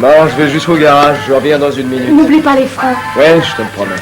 Non, je vais juste au garage, je reviens dans une minute. N'oublie pas les freins. Ouais, je te le promets.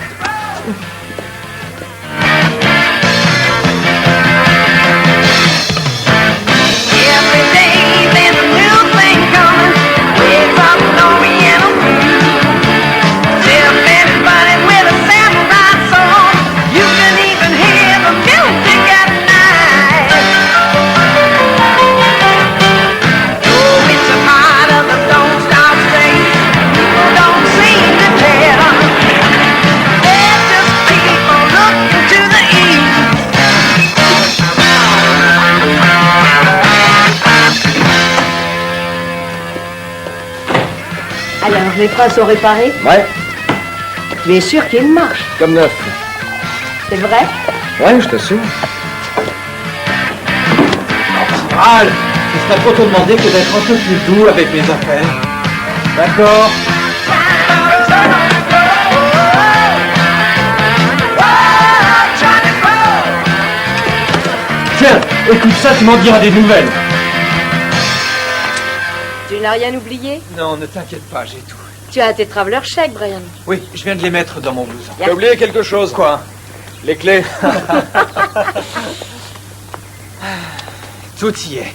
Alors, les freins sont réparés? Ouais, Tu es sûr qu'ils marchent? comme neuf. C'est vrai? Ouais, je t'assure. Al, ce serait trop te demander que d'être un peu plus doux avec mes affaires. D'accord. Tiens, écoute ça, tu m'en diras des nouvelles. Tu n'as rien oublié? Non, ne t'inquiète pas, j'ai tout. Tu as tes traveler chèques, Brian. Oui, je viens de les mettre dans mon blouson. T'as oublié quelque chose? Quoi? Les clés. Tout y est.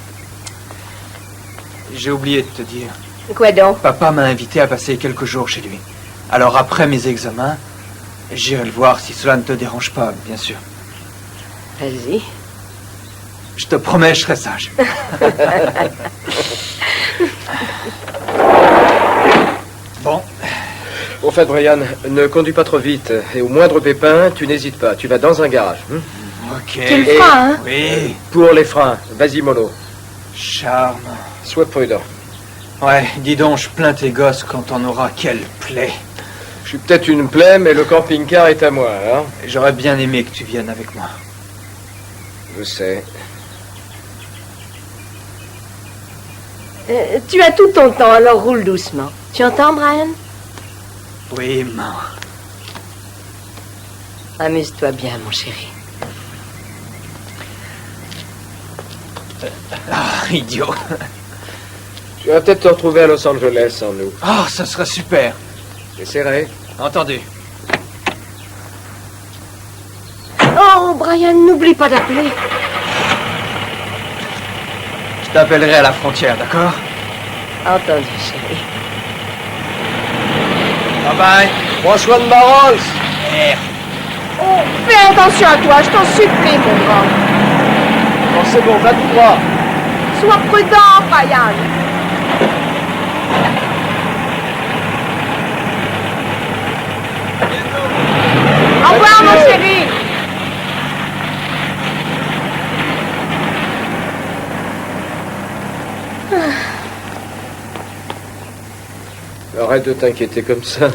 J'ai oublié de te dire. Quoi donc? Papa m'a invité à passer quelques jours chez lui. Alors après mes examens, j'irai le voir si cela ne te dérange pas, bien sûr. Vas-y. Je te promets, je serai sage. Bon. Au fait, Brian, ne conduis pas trop vite. Et au moindre pépin, tu n'hésites pas. Tu vas dans un garage. Ok. Tu le feras, hein? Oui. Pour les freins, vas-y, mollo. Charme. Sois prudent. Ouais, dis donc, je plains tes gosses quand on aura quelle plaie. Je suis peut-être une plaie, mais le camping-car est à moi, hein? J'aurais bien aimé que tu viennes avec moi. Je sais. Tu as tout ton temps, alors roule doucement. Tu entends, Brian? Oui, maman. Amuse-toi bien, mon chéri. Ah, idiot. Tu vas peut-être te retrouver à Los Angeles en nous. Oh, ça serait super. J'essaierai. Entendu. Oh, Brian, n'oublie pas d'appeler. Je t'appellerai à la frontière, d'accord? Entendu, chéri. Bye bye. Prends soin de Barros. Oh, fais attention à toi, je t'en supplie, mon grand. Bon, c'est bon, va tout droit. Sois prudent, Brian. Au revoir, mon chéri. Arrête de t'inquiéter comme ça.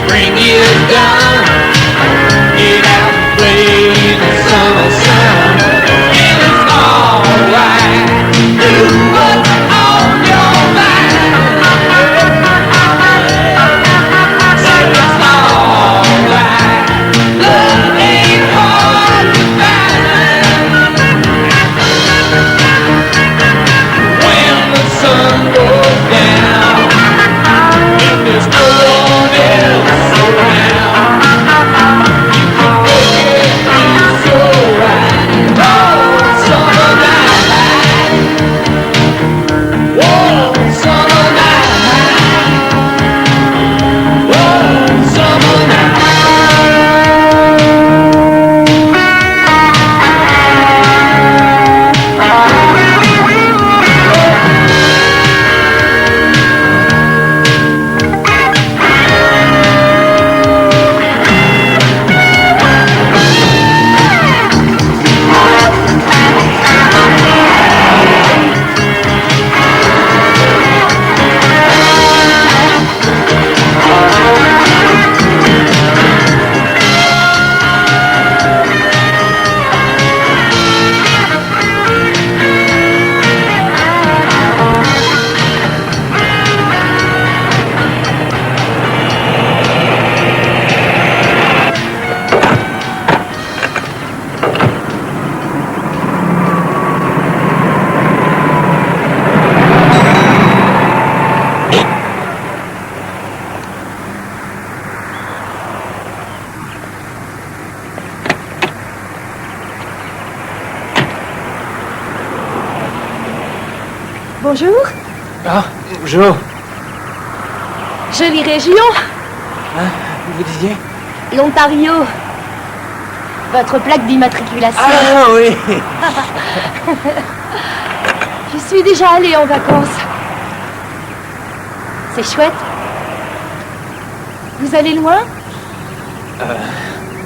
Spring is done. Bonjour. Ah, Jo. Jolie région. Hein, vous disiez? L'Ontario. Votre plaque d'immatriculation. Ah oui. Je suis déjà allée en vacances. C'est chouette. Vous allez loin?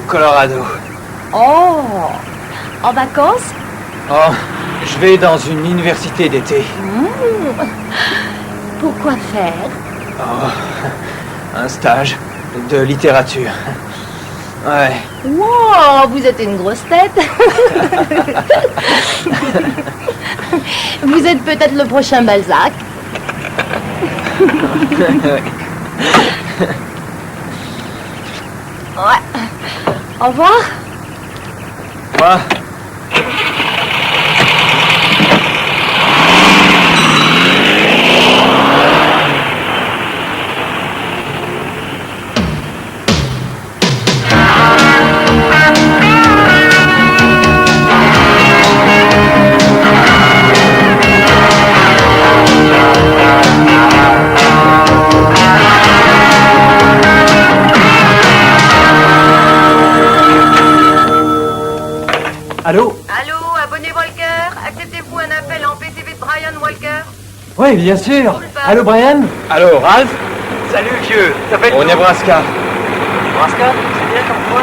Colorado. Oh. En vacances? Oh, je vais dans une université d'été. Pourquoi faire? Oh, un stage de littérature. Ouais. Wow, vous êtes une grosse tête. Vous êtes peut-être le prochain Balzac. Ouais. Au revoir. Moi, allô? Allô, abonné Walker, acceptez-vous un appel en PTV de Brian Walker? Oui, bien sûr. Allô, Brian? Allô, Ralph? Salut, vieux. Au Nebraska. Nebraska? C'est bien comme quoi?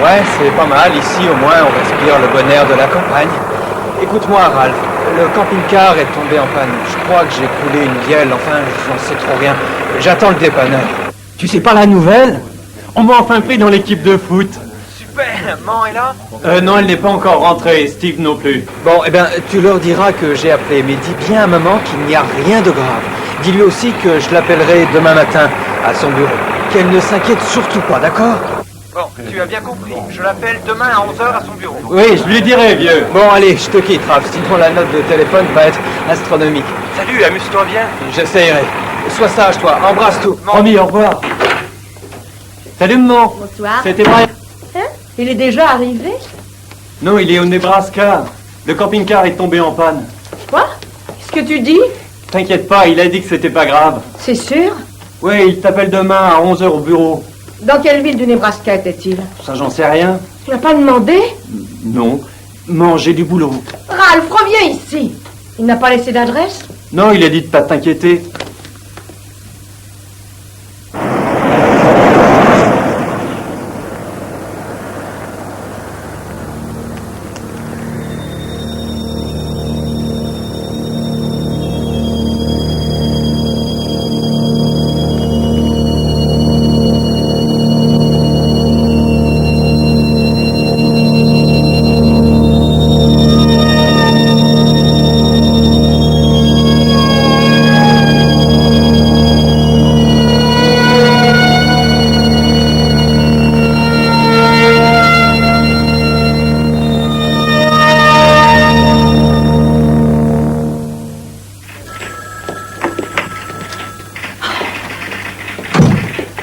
Ouais, c'est pas mal. Ici, au moins, on respire le bon air de la campagne. Écoute-moi, Ralph. Le camping-car est tombé en panne. Je crois que j'ai coulé une vielle. Enfin, j'en sais trop rien. J'attends le dépanneur. Tu sais pas la nouvelle? On m'a enfin pris dans l'équipe de foot. Super, maman est là? Non, elle n'est pas encore rentrée, Steve non plus. Bon, eh bien, tu leur diras que j'ai appelé, mais dis bien à maman qu'il n'y a rien de grave. Dis-lui aussi que je l'appellerai demain matin à son bureau. Qu'elle ne s'inquiète surtout pas, d'accord? Bon, tu as bien compris. Je l'appelle demain à 11h à son bureau. Oui, je lui dirai, vieux. Bon, allez, je te quitte, Raph. Sinon, la note de téléphone va être astronomique. Salut, amuse-toi bien. J'essayerai. Sois sage, toi. Embrasse tout. Promis, au revoir. Salut, maman. Bonsoir. C'était Brian. Hein? Il est déjà arrivé? Non, il est au Nebraska. Le camping-car est tombé en panne. Quoi? Qu'est-ce que tu dis? T'inquiète pas, il a dit que c'était pas grave. C'est sûr? Oui, il t'appelle demain à 11h au bureau. Dans quelle ville du Nebraska était-il? Ça, j'en sais rien. Tu n'as pas demandé? Non. Manger du boulot. Ralph, reviens ici. Il n'a pas laissé d'adresse? Non, il a dit de pas t'inquiéter.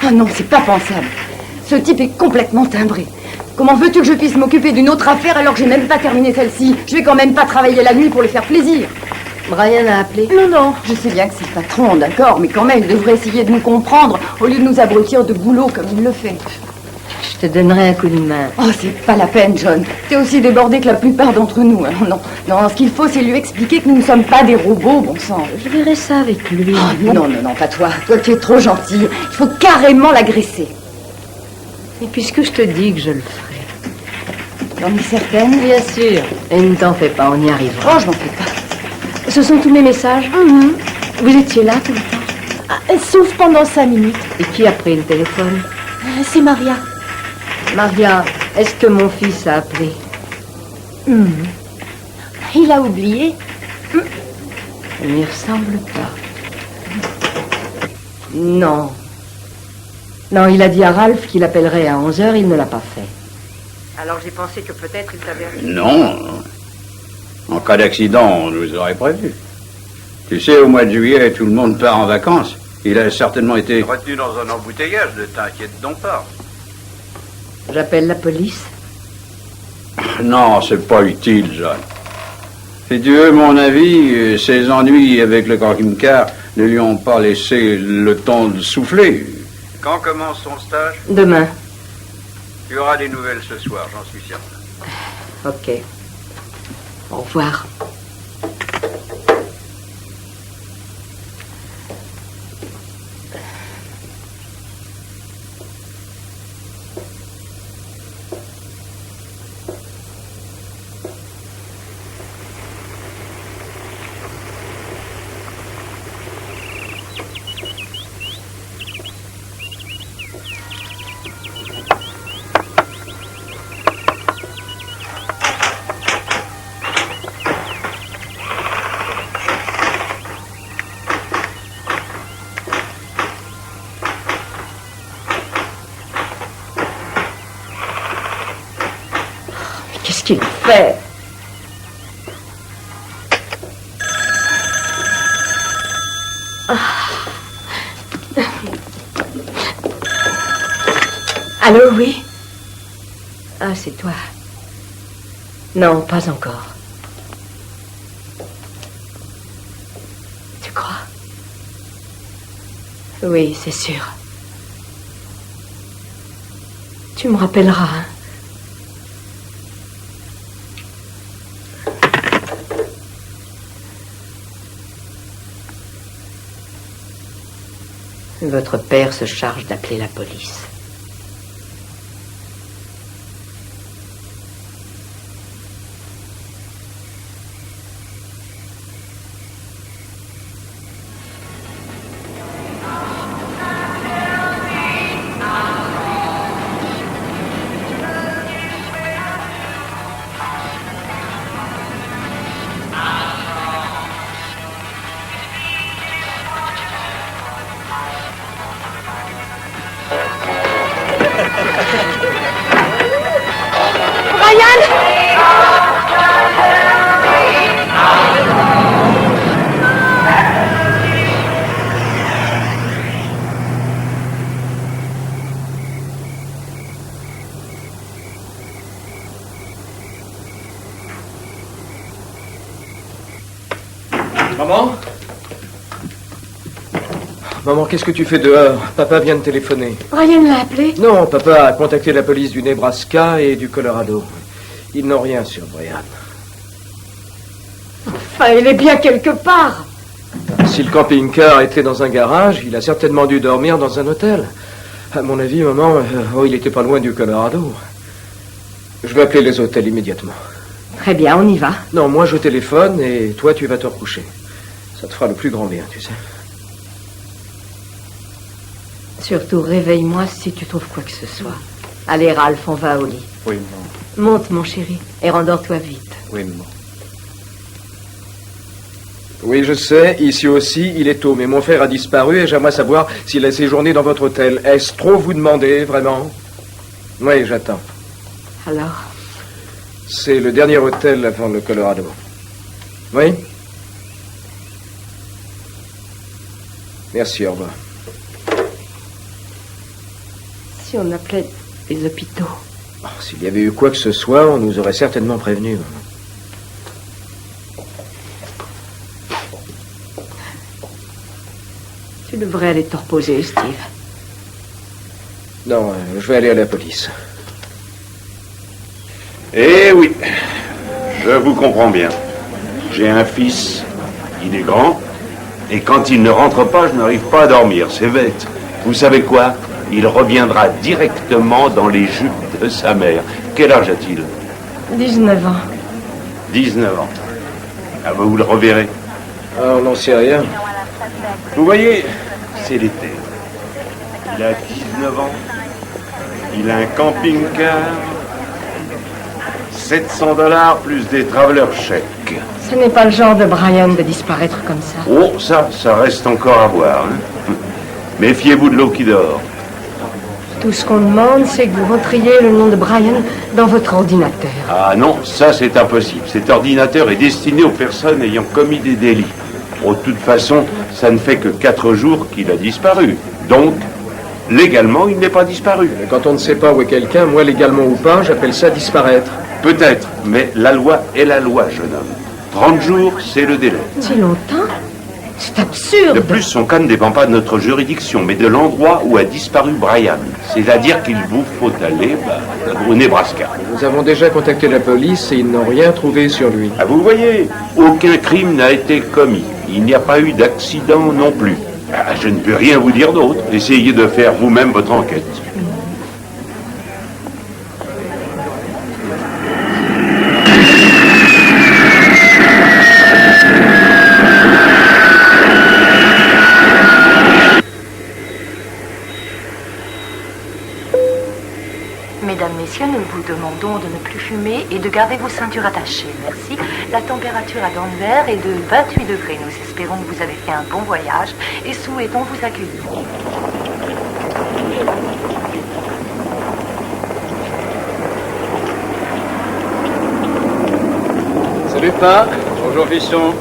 Ah non, c'est pas pensable. Ce type est complètement timbré. Comment veux-tu que je puisse m'occuper d'une autre affaire alors que j'ai même pas terminé celle-ci? Je vais quand même pas travailler la nuit pour lui faire plaisir. Brian a appelé? Non. Je sais bien que c'est le patron, d'accord, mais quand même, il devrait essayer de nous comprendre au lieu de nous abrutir de boulot comme il le fait. Je te donnerai un coup de main. Oh, c'est pas la peine, John. T'es aussi débordé que la plupart d'entre nous. Alors non, ce qu'il faut, c'est lui expliquer que nous ne sommes pas des robots, bon sang. Je verrai ça avec lui. Oh, non, pas toi. Toi, tu es trop gentil. Il faut carrément l'agresser. Et puisque je te dis que je le ferai. T'en es certaine? Bien sûr. Et ne t'en fais pas, on y arrivera. Oh, je m'en fais pas. Ce sont tous mes messages? Vous étiez là tout le temps? Sauf pendant 5 minutes. Et qui a pris le téléphone? C'est Maria. Maria, est-ce que mon fils a appelé? Il a oublié. Il n'y ressemble pas. Non. Non, il a dit à Ralph qu'il appellerait à 11h, il ne l'a pas fait. Alors j'ai pensé que peut-être il t'avait... Non. En cas d'accident, on nous aurait prévu. Tu sais, au mois de juillet, tout le monde part en vacances. Il a certainement été retenu dans un embouteillage, ne t'inquiète donc pas. J'appelle la police? Non, c'est pas utile, John. Si tu veux mon avis, ses ennuis avec le camping-car ne lui ont pas laissé le temps de souffler. Quand commence son stage? Demain. Tu auras des nouvelles ce soir, j'en suis certain. Ok. Au revoir. Qu'est-ce qu'il fait? Allô, oui? Ah, c'est toi. Non, pas encore. Tu crois? Oui, c'est sûr. Tu me rappelleras, hein? Votre père se charge d'appeler la police. Maman? Maman, qu'est-ce que tu fais dehors? Papa vient de téléphoner. Brian l'a appelé? Non, papa a contacté la police du Nebraska et du Colorado. Ils n'ont rien sur Brian. Enfin, il est bien quelque part. Si le camping-car était dans un garage, il a certainement dû dormir dans un hôtel. À mon avis, maman, il était pas loin du Colorado. Je vais appeler les hôtels immédiatement. Très bien, on y va. Non, moi je téléphone et toi tu vas te recoucher. Ça te fera le plus grand bien, tu sais. Surtout, réveille-moi si tu trouves quoi que ce soit. Allez, Ralph, on va au lit. Oui, maman. Monte, mon chéri, et rendors-toi vite. Oui, maman. Oui, je sais, ici aussi, il est tôt, mais mon frère a disparu et j'aimerais savoir s'il a séjourné dans votre hôtel. Est-ce trop vous demander, vraiment? Oui, j'attends. Alors? C'est le dernier hôtel avant le Colorado. Oui? Merci, au revoir. Si on appelait les hôpitaux. Oh, s'il y avait eu quoi que ce soit, on nous aurait certainement prévenus. Tu devrais aller te reposer, Steve. Non, je vais aller à la police. Eh oui, je vous comprends bien. J'ai un fils, il est grand, et quand il ne rentre pas, je n'arrive pas à dormir, c'est bête. Vous savez quoi? Il reviendra directement dans les jupes de sa mère. Quel âge a-t-il? 19 ans. 19 ans. Ah, vous le reverrez. Ah, on n'en sait rien. Vous voyez, c'est l'été. Il a 19 ans. Il a un camping-car. $700 plus des traveler chèques. Ce n'est pas le genre de Brian de disparaître comme ça. Oh, ça reste encore à voir. Hein. Méfiez-vous de l'eau qui dort. Tout ce qu'on demande, c'est que vous rentriez le nom de Brian dans votre ordinateur. Ah non, ça c'est impossible. Cet ordinateur est destiné aux personnes ayant commis des délits. Oh, de toute façon, ça ne fait que 4 jours qu'il a disparu. Donc, légalement, il n'est pas disparu. Mais quand on ne sait pas où est quelqu'un, moi légalement ou pas, j'appelle ça disparaître. Peut-être, mais la loi est la loi, jeune homme. 30 jours, c'est le délai. Si longtemps? C'est absurde. De plus, son cas ne dépend pas de notre juridiction, mais de l'endroit où a disparu Brian. C'est-à-dire qu'il vous faut aller au Nebraska. Nous avons déjà contacté la police et ils n'ont rien trouvé sur lui. Ah, vous voyez, aucun crime n'a été commis. Il n'y a pas eu d'accident non plus. Ah, je ne peux rien vous dire d'autre. Essayez de faire vous-même votre enquête. Mesdames, Messieurs, nous vous demandons de ne plus fumer et de garder vos ceintures attachées. Merci. La température à Denver est de 28 degrés. Nous espérons que vous avez fait un bon voyage et souhaitons vous accueillir. Salut, Pa. Bonjour, fiston.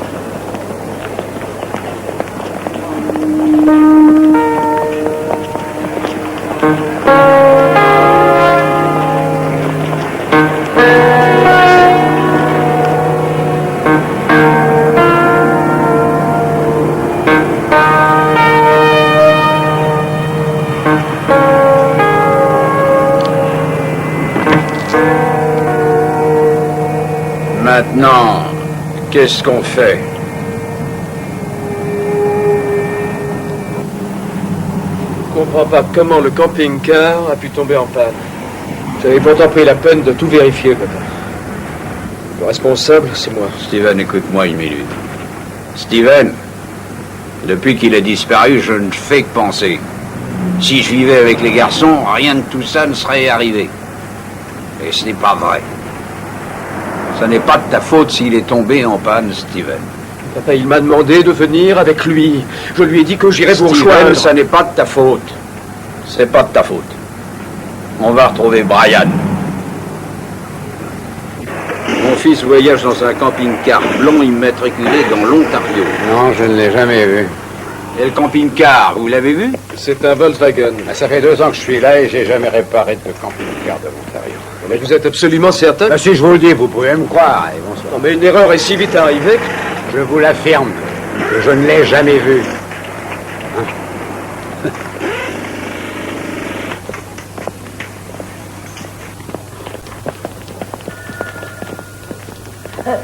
Maintenant, qu'est-ce qu'on fait? Je ne comprends pas comment le camping-car a pu tomber en panne. J'avais pourtant pris la peine de tout vérifier, papa. Le responsable, c'est moi. Steven, écoute-moi une minute. Steven, depuis qu'il a disparu, je ne fais que penser. Si je vivais avec les garçons, rien de tout ça ne serait arrivé. Et ce n'est pas vrai. Ce n'est pas de ta faute s'il est tombé en panne, Steven. Papa, il m'a demandé de venir avec lui. Je lui ai dit que j'irais vous Steven, rejoindre. ça n'est pas de ta faute. C'est pas de ta faute. On va retrouver Brian. Mon fils voyage dans un camping-car blanc immatriculé dans l'Ontario. Non, je ne l'ai jamais vu. Et le camping-car, vous l'avez vu? C'est un Volkswagen. Ça fait 2 ans que je suis là et j'ai jamais réparé de camping-car de l'Ontario. Mais vous êtes absolument certain? Si je vous le dis, vous pouvez me croire. Et bonsoir. Non, mais une erreur est si vite arrivée. Je vous l'affirme, que je ne l'ai jamais vu.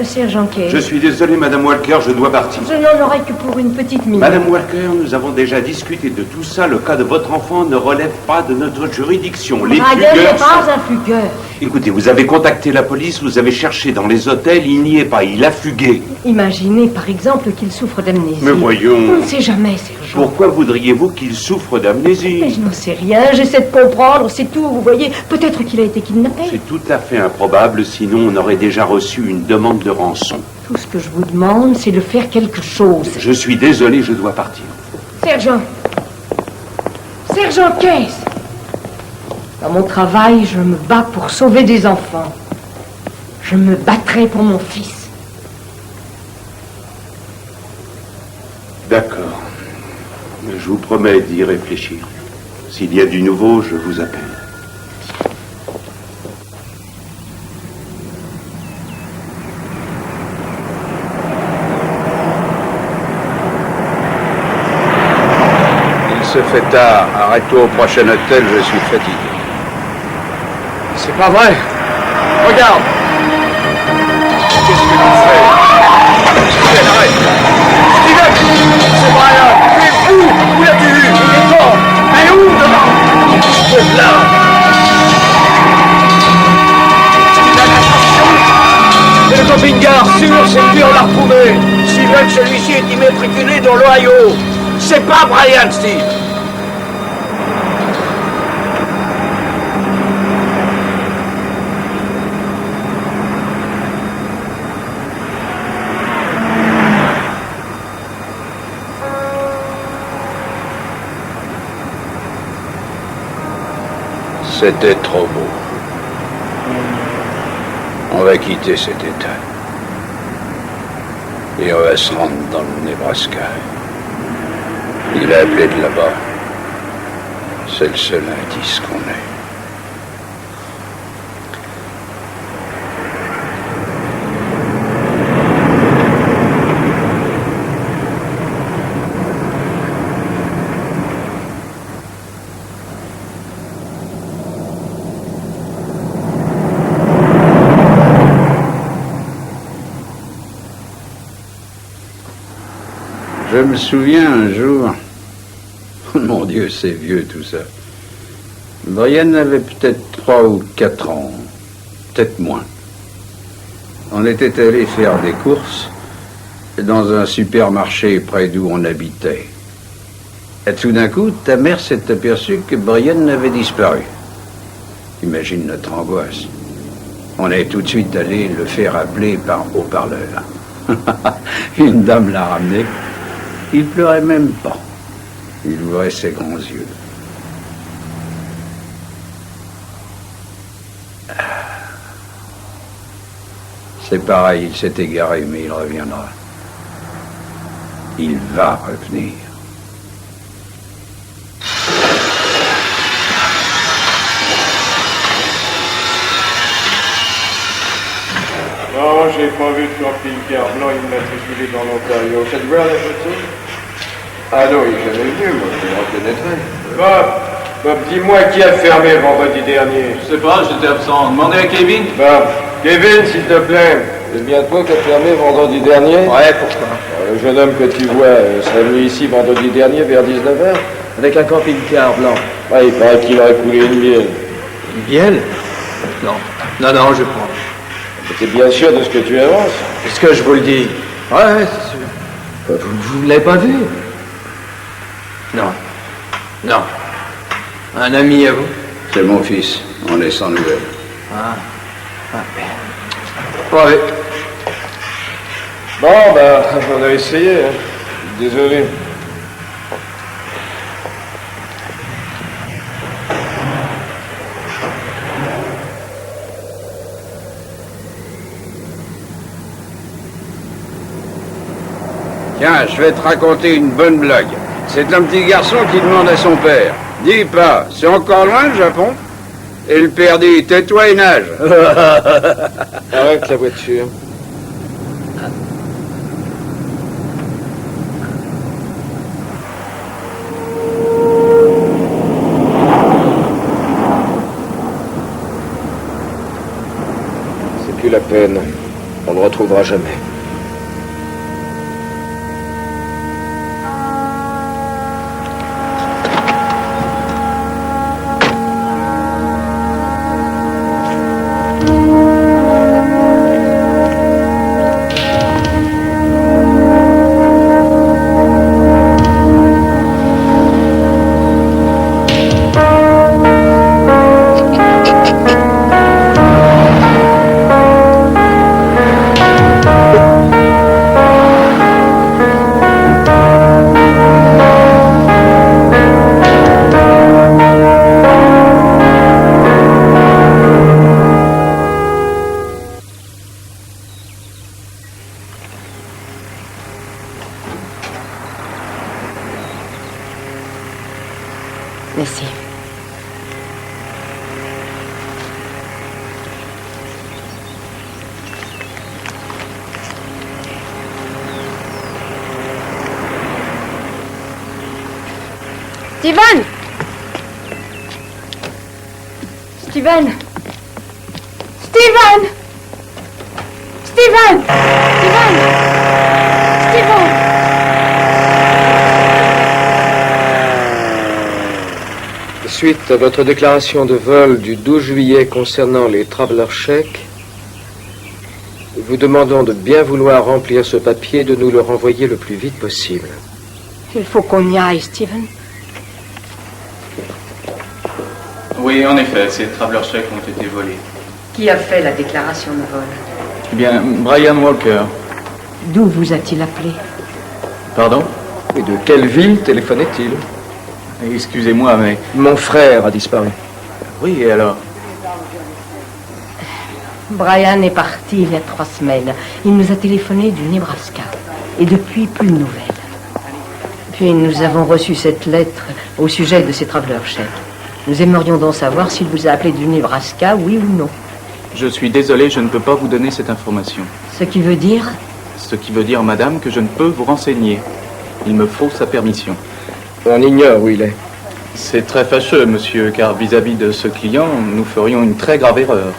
Sergent Kay. Je suis désolé, Madame Walker, je dois partir. Je n'en aurai que pour une petite minute. Madame Walker, nous avons déjà discuté de tout ça. Le cas de votre enfant ne relève pas de notre juridiction. Les Brian fugueurs n'est pas un fugueur. Écoutez, vous avez contacté la police, vous avez cherché dans les hôtels, il n'y est pas, il a fugué. Imaginez, par exemple, qu'il souffre d'amnésie. Mais voyons. On ne sait jamais, Sergent. Pourquoi voudriez-vous qu'il souffre d'amnésie? Mais je n'en sais rien, j'essaie de comprendre, c'est tout, vous voyez. Peut-être qu'il a été kidnappé. C'est tout à fait improbable, sinon on aurait déjà reçu une demande de rançon. Tout ce que je vous demande, c'est de faire quelque chose. Je suis désolé, je dois partir. Sergent Case. Dans mon travail, je me bats pour sauver des enfants. Je me battrai pour mon fils. D'accord. Je vous promets d'y réfléchir. S'il y a du nouveau, je vous appelle. Il se fait tard. Arrête-toi au prochain hôtel, je suis fatigué. C'est pas vrai. Regarde. Qu'est-ce que tu fais? Steven, arrête! Steven, c'est Brian. Il est fou. Où l'as-tu vu? Il est mort. Mais où devant? C'est là. Steven, attention. C'est le camping-car, sûr, c'est lui, on l'a retrouvé. Steven, celui-ci est immatriculé dans l'Ohio. C'est pas Brian, Steve. C'était trop beau. On va quitter cet état. Et on va se rendre dans le Nebraska. Il a appelé de là-bas. C'est le seul indice qu'on ait. Je me souviens un jour... Mon Dieu, c'est vieux tout ça. Brian avait peut-être 3 ou 4 ans, peut-être moins. On était allé faire des courses dans un supermarché près d'où on habitait. Et tout d'un coup, ta mère s'est aperçue que Brian avait disparu. Imagine notre angoisse. On est tout de suite allé le faire appeler par haut-parleur. Une dame l'a ramené. Il pleurait même pas. Il ouvrait ses grands yeux. C'est pareil, il s'est égaré, mais il reviendra. Il va revenir. Non, j'ai pas vu de camping-car blanc immatriculé dans l'Ontario. Ça te voit la photo? Ah non, il est jamais venu, moi, je le reconnaîtrais. Bob, dis-moi qui a fermé vendredi dernier. Je sais pas, j'étais absent. Demandez à Kevin. Bob, Kevin, s'il te plaît. C'est bien toi qui as fermé vendredi dernier? Ouais, pourquoi? Le jeune homme que tu vois serait venu ici vendredi dernier vers 19h avec un camping-car blanc. Ouais, il paraît qu'il aurait coulé une bielle. Une bielle? Non. Non, je prends. T'es bien sûr de ce que tu avances? Est-ce que je vous le dis? Ouais, c'est sûr. Vous ne l'avez pas vu? Non. Un ami à vous? C'est mon fils. On est sans nouvelles. Ouais. Bon, on a essayé. Hein. Désolé. Tiens, je vais te raconter une bonne blague. C'est un petit garçon qui demande à son père. Dis pas, c'est encore loin le Japon? Et le père dit, tais-toi et nage. Arrête la voiture. C'est plus la peine. On le retrouvera jamais. Merci. Steven! Steven! Steven! Steven! Steven! Steven! Suite à votre déclaration de vol du 12 juillet concernant les traveler chèques, vous demandons de bien vouloir remplir ce papier et de nous le renvoyer le plus vite possible. Il faut qu'on y aille, Steven. Oui, en effet, ces traveler chèques ont été volés. Qui a fait la déclaration de vol? Eh bien, Brian Walker. D'où vous a-t-il appelé? Pardon? Et de quelle ville téléphonait-il? Excusez-moi, mais... Mon frère a disparu. Oui, et alors? Brian est parti il y a 3 semaines. Il nous a téléphoné du Nebraska. Et depuis, plus de nouvelles. Puis nous avons reçu cette lettre au sujet de ces traveler chèques. Nous aimerions donc savoir s'il vous a appelé du Nebraska, oui ou non. Je suis désolé, je ne peux pas vous donner cette information. Ce qui veut dire? Ce qui veut dire, madame, que je ne peux vous renseigner. Il me faut sa permission. On ignore où il est. C'est très fâcheux, monsieur, car vis-à-vis de ce client, nous ferions une très grave erreur.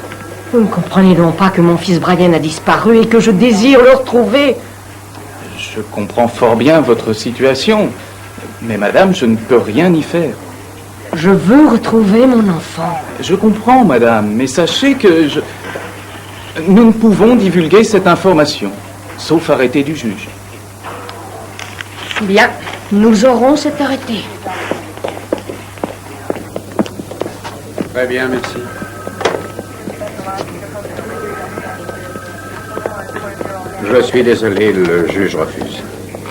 Vous ne comprenez donc pas que mon fils Brian a disparu et que je désire le retrouver? Je comprends fort bien votre situation. Mais madame, je ne peux rien y faire. Je veux retrouver mon enfant. Je comprends, madame, mais sachez que nous ne pouvons divulguer cette information, sauf arrêté du juge. Bien, nous aurons cet arrêté. Très bien, merci. Je suis désolé, le juge refuse.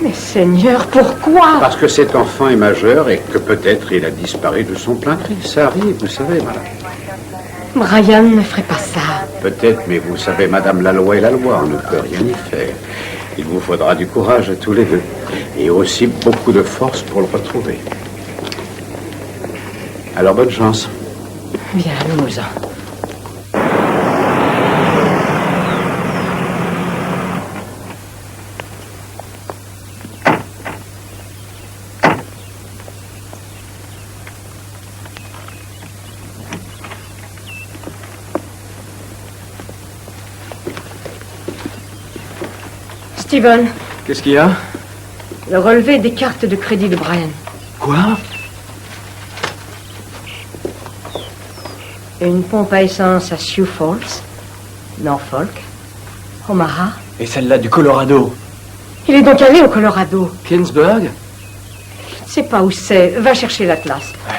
Mais Seigneur, pourquoi? Parce que cet enfant est majeur et que peut-être il a disparu de son plein gré. Ça arrive, vous savez, madame. Brian ne ferait pas ça. Peut-être, mais vous savez, madame, la loi est la loi, on ne peut rien y faire. Il vous faudra du courage à tous les deux. Et aussi beaucoup de force pour le retrouver. Alors, bonne chance. Bien, allons-nous-en. Steven. Qu'est-ce qu'il y a? Le relevé des cartes de crédit de Brian. Quoi? Une pompe à essence à Sioux Falls, Norfolk, Omaha. Et celle-là du Colorado? Il est donc allé au Colorado. Kingsburg? Je ne sais pas où c'est. Va chercher l'atlas. Ouais.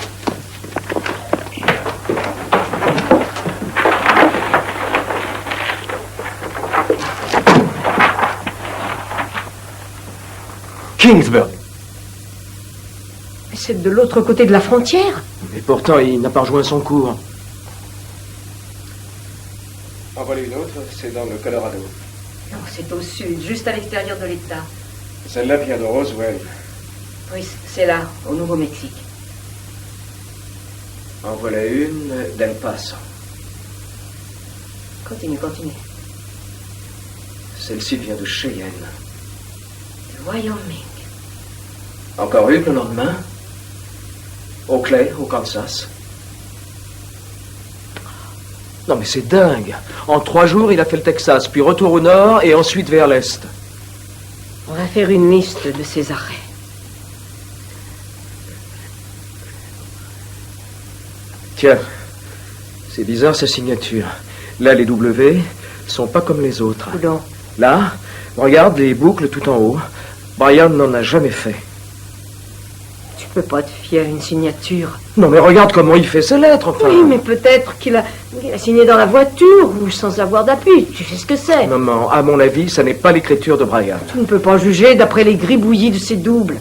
Kingsburg. C'est de l'autre côté de la frontière. Et pourtant, il n'a pas rejoint son cours. En voilà une autre, c'est dans le Colorado. Non, c'est au sud, juste à l'extérieur de l'État. Celle-là vient de Roswell. Oui, c'est là, au Nouveau-Mexique. En voilà une d'El Paso. Continue. Celle-ci vient de Cheyenne. Du Wyoming. Encore une le lendemain. Au Clay, au Kansas. Non mais c'est dingue. En 3 jours, il a fait le Texas, puis retour au nord et ensuite vers l'est. On va faire une liste de ses arrêts. Tiens, c'est bizarre sa signature. Là, les W sont pas comme les autres. Où donc? Là, regarde les boucles tout en haut. Brian n'en a jamais fait. Tu peux pas te fier à une signature. Non mais regarde comment il fait ses lettres, enfin. Oui, mais peut-être qu'il a signé dans la voiture ou sans avoir d'appui. Tu sais ce que c'est. Maman, à mon avis, ça n'est pas l'écriture de Brian. Tu ne peux pas juger d'après les gribouillis de ses doubles.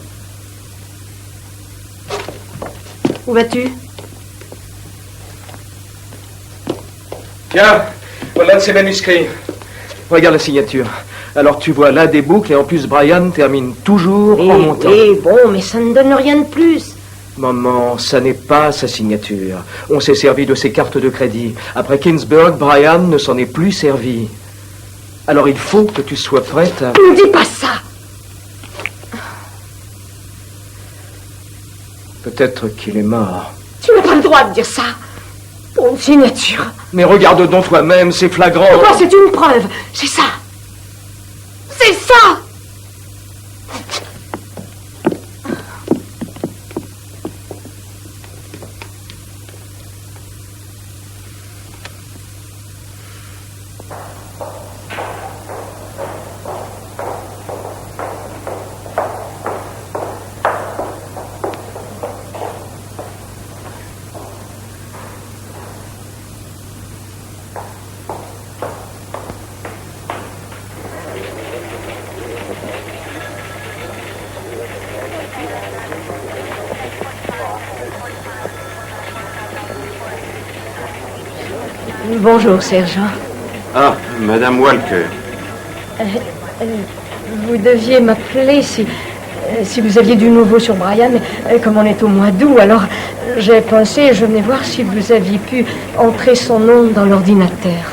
Où vas-tu? Tiens, voilà de ces manuscrits. Regarde la signature. Alors tu vois là des boucles et en plus Brian termine toujours en montant. Oui, bon, mais ça ne donne rien de plus. Maman, ça n'est pas sa signature. On s'est servi de ses cartes de crédit. Après Kingsburg, Brian ne s'en est plus servi. Alors il faut que tu sois prête à... Ne dis pas ça. Peut-être qu'il est mort. Tu n'as pas le droit de dire ça. Pour une signature. Mais regarde donc toi-même, c'est flagrant. Pourquoi c'est une preuve? C'est ça. C'est ça. Bonjour, sergent. Ah, Madame Walker. Vous deviez m'appeler si vous aviez du nouveau sur Brian, mais comme on est au mois d'août, alors j'ai pensé, je venais voir si vous aviez pu entrer son nom dans l'ordinateur.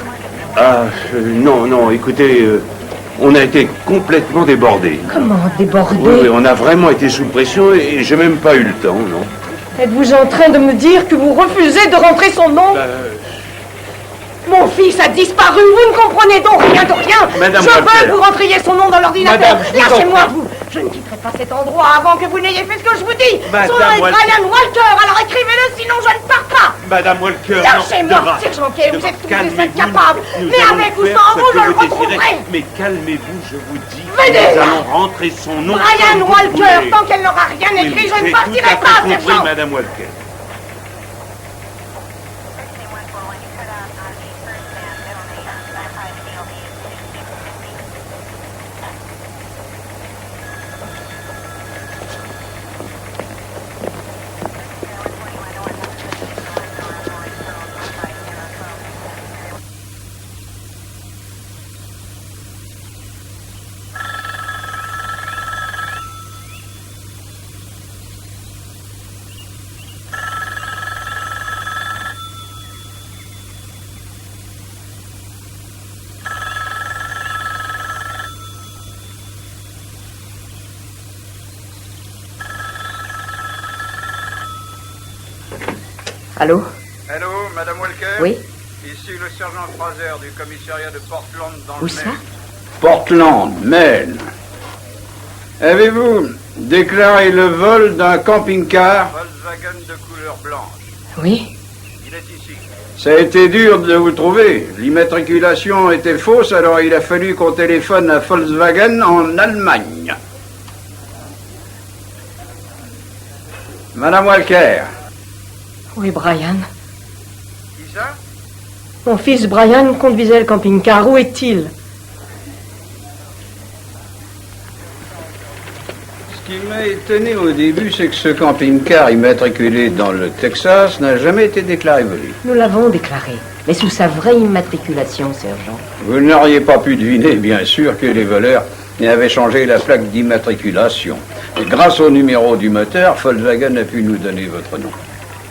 Ah, non, écoutez, on a été complètement débordés. Comment débordé? Oui, on a vraiment été sous pression et j'ai même pas eu le temps, non. Êtes-vous en train de me dire que vous refusez de rentrer son nom? Mon fils a disparu, vous ne comprenez donc rien de rien. Madame Je veux Walker. que vous rentriez son nom dans l'ordinateur. Madame, je vous en Lâchez-moi, prie. vous. Je ne quitterai pas cet endroit avant que vous n'ayez fait ce que je vous dis. Madame Son nom est Walker. Brian Walker, alors écrivez-le, sinon je ne pars pas. Madame Walker, Lâchez-moi, non, sergent Kay, vous êtes tous des calmez-vous. incapables. Nous Mais allons avec ou faire sans ce vous, que je le vous désirez. retrouverai. Mais calmez-vous, je vous dis. Venez. Nous allons rentrer son nom. Brian comme vous Walker, voulez. tant qu'elle n'aura rien Oui, écrit, oui, je ne j'ai partirai tout à pas, fait compris, sergent. Madame Walker. Allô? Allô, Madame Walker? Oui? Ici le sergent Fraser du commissariat de Portland dans Où le ça? Maine. Portland, Maine. Avez-vous déclaré le vol d'un camping-car? Volkswagen de couleur blanche. Oui? Il est ici. Ça a été dur de vous trouver. L'immatriculation était fausse, alors il a fallu qu'on téléphone à Volkswagen en Allemagne. Madame Walker. Oui, Brian. Qui ça? Mon fils Brian conduisait le camping-car. Où est-il? Ce qui m'a étonné au début, c'est que ce camping-car immatriculé dans le Texas n'a jamais été déclaré volé. Nous l'avons déclaré, mais sous sa vraie immatriculation, sergent. Vous n'auriez pas pu deviner, bien sûr, que les voleurs avaient changé la plaque d'immatriculation. Et grâce au numéro du moteur, Volkswagen a pu nous donner votre nom.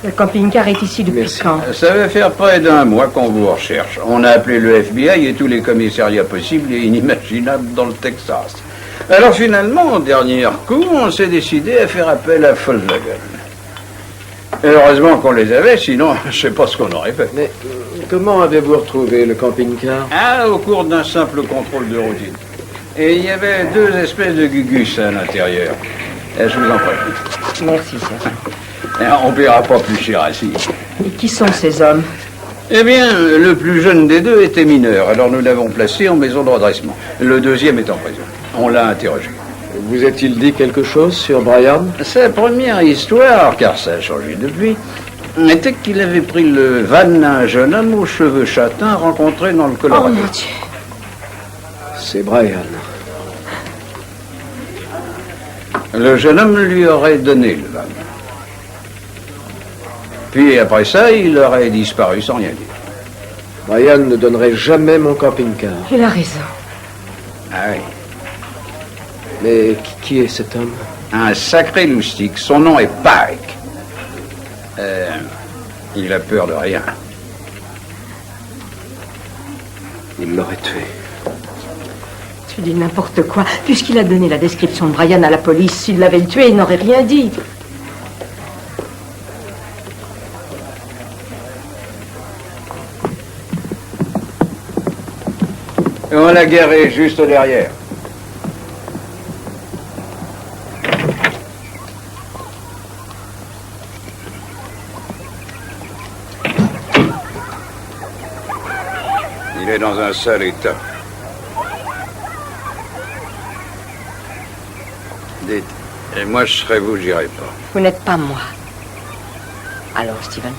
Le camping-car est ici depuis quand? Ça va faire près d'un mois qu'on vous recherche. On a appelé le FBI et tous les commissariats possibles et inimaginables dans le Texas. Alors finalement, au dernier coup, on s'est décidé à faire appel à Volkswagen. Et heureusement qu'on les avait, sinon je ne sais pas ce qu'on aurait fait. Mais comment avez-vous retrouvé le camping-car? Ah, au cours d'un simple contrôle de routine. Et il y avait 2 espèces de gugus à l'intérieur. Je vous en prie. Merci, sergent. On ne paiera pas plus cher ainsi. Et qui sont ces hommes? Eh bien, le plus jeune des 2 était mineur, alors nous l'avons placé en maison de redressement. Le deuxième est en prison. On l'a interrogé. Vous a-t-il dit quelque chose sur Brian? Sa première histoire, car ça a changé depuis, était qu'il avait pris le van d'un jeune homme aux cheveux châtains rencontré dans le Colorado. Oh mon Dieu! C'est Brian. Le jeune homme lui aurait donné le van. Puis après ça, il aurait disparu sans rien dire. Brian ne donnerait jamais mon camping-car. Il a raison. Ah oui. Mais qui est cet homme? Un sacré loustique. Son nom est Pike. Il a peur de rien. Il l'aurait tué. Tu dis n'importe quoi. Puisqu'il a donné la description de Brian à la police, s'il l'avait tué, il n'aurait rien dit. On l'a garé juste derrière. Il est dans un sale état. Dites, et moi je serais vous, j'irai pas. Vous n'êtes pas moi. Alors, Steven?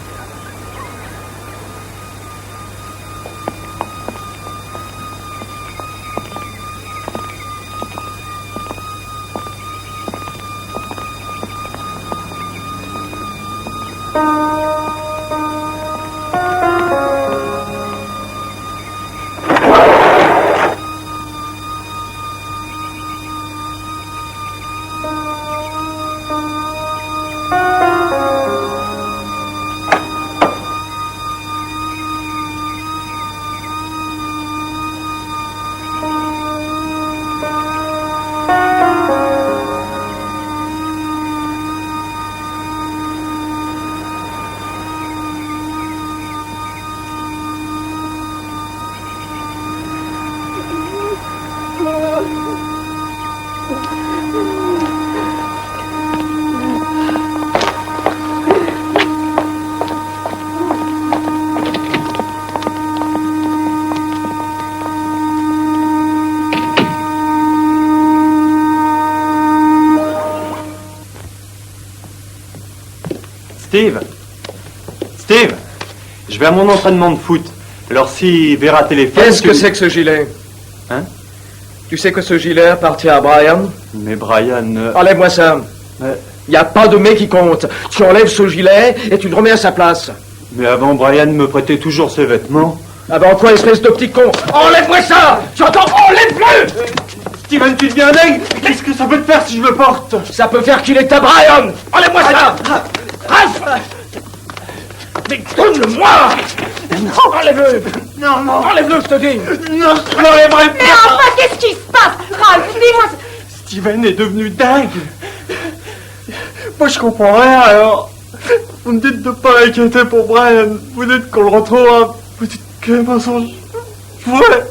Steve, je vais à mon entraînement de foot. Alors si Vera téléphone... Qu'est-ce que c'est que ce gilet? Hein? Tu sais que ce gilet appartient à Brian? Mais Brian... Enlève-moi ça. Il n'y a pas de mais qui compte. Tu enlèves ce gilet et tu le remets à sa place. Mais avant, Brian me prêtait toujours ses vêtements. Avant quoi, espèce de petit con? Enlève-moi ça! Tu entends? Enlève-le! Steven, tu deviens dingue? Qu'est-ce que ça peut te faire si je me porte? Ça peut faire qu'il est à Brian! Enlève-moi ça! Ralph! Mais donne-le-moi! Non! Enlève-le! Non, non! Enlève-le, je te dis! Non, je l'enlèverai pas! Mais enfin, qu'est-ce qui se passe? Ralph, dis-moi... Steven est devenu dingue! Moi, je comprends rien, alors... Vous me dites de pas inquiéter pour Brian. Vous dites qu'on le retrouvera. Vous dites que les mensonges... Ouais!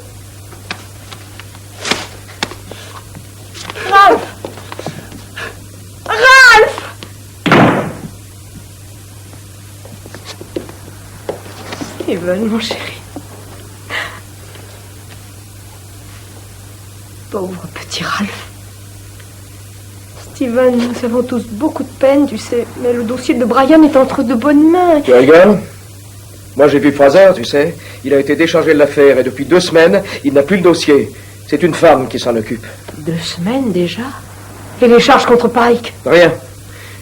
Ralph! Ralph! Steven, mon chéri. Pauvre petit Ralph. Steven, nous avons tous beaucoup de peine, tu sais, mais le dossier de Brian est entre de bonnes mains. Tu rigoles? Moi, j'ai vu Fraser, tu sais. Il a été déchargé de l'affaire et depuis 2 semaines, il n'a plus le dossier. C'est une femme qui s'en occupe. 2 semaines déjà? Et les charges contre Pike? Rien.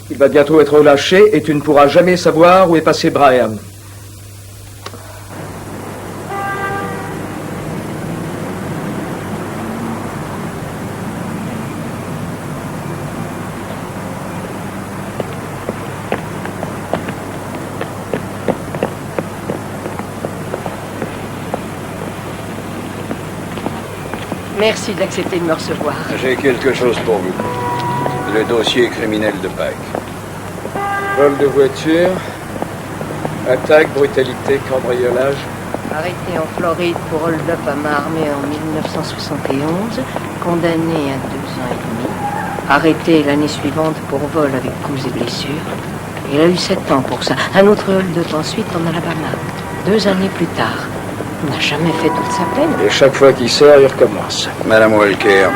Il va bientôt être relâché et tu ne pourras jamais savoir où est passé Brian. Merci d'accepter de me recevoir. J'ai quelque chose pour vous. Le dossier criminel de Pike. Vol de voiture, attaque, brutalité, cambriolage. Arrêté en Floride pour hold-up à main armée en 1971, condamné à 2 ans et demi. Arrêté l'année suivante pour vol avec coups et blessures. Il a eu 7 ans pour ça. Un autre hold-up ensuite en Alabama. 2 années plus tard. Il n'a jamais fait toute sa peine. Et chaque fois qu'il sort, il recommence. Madame Walker,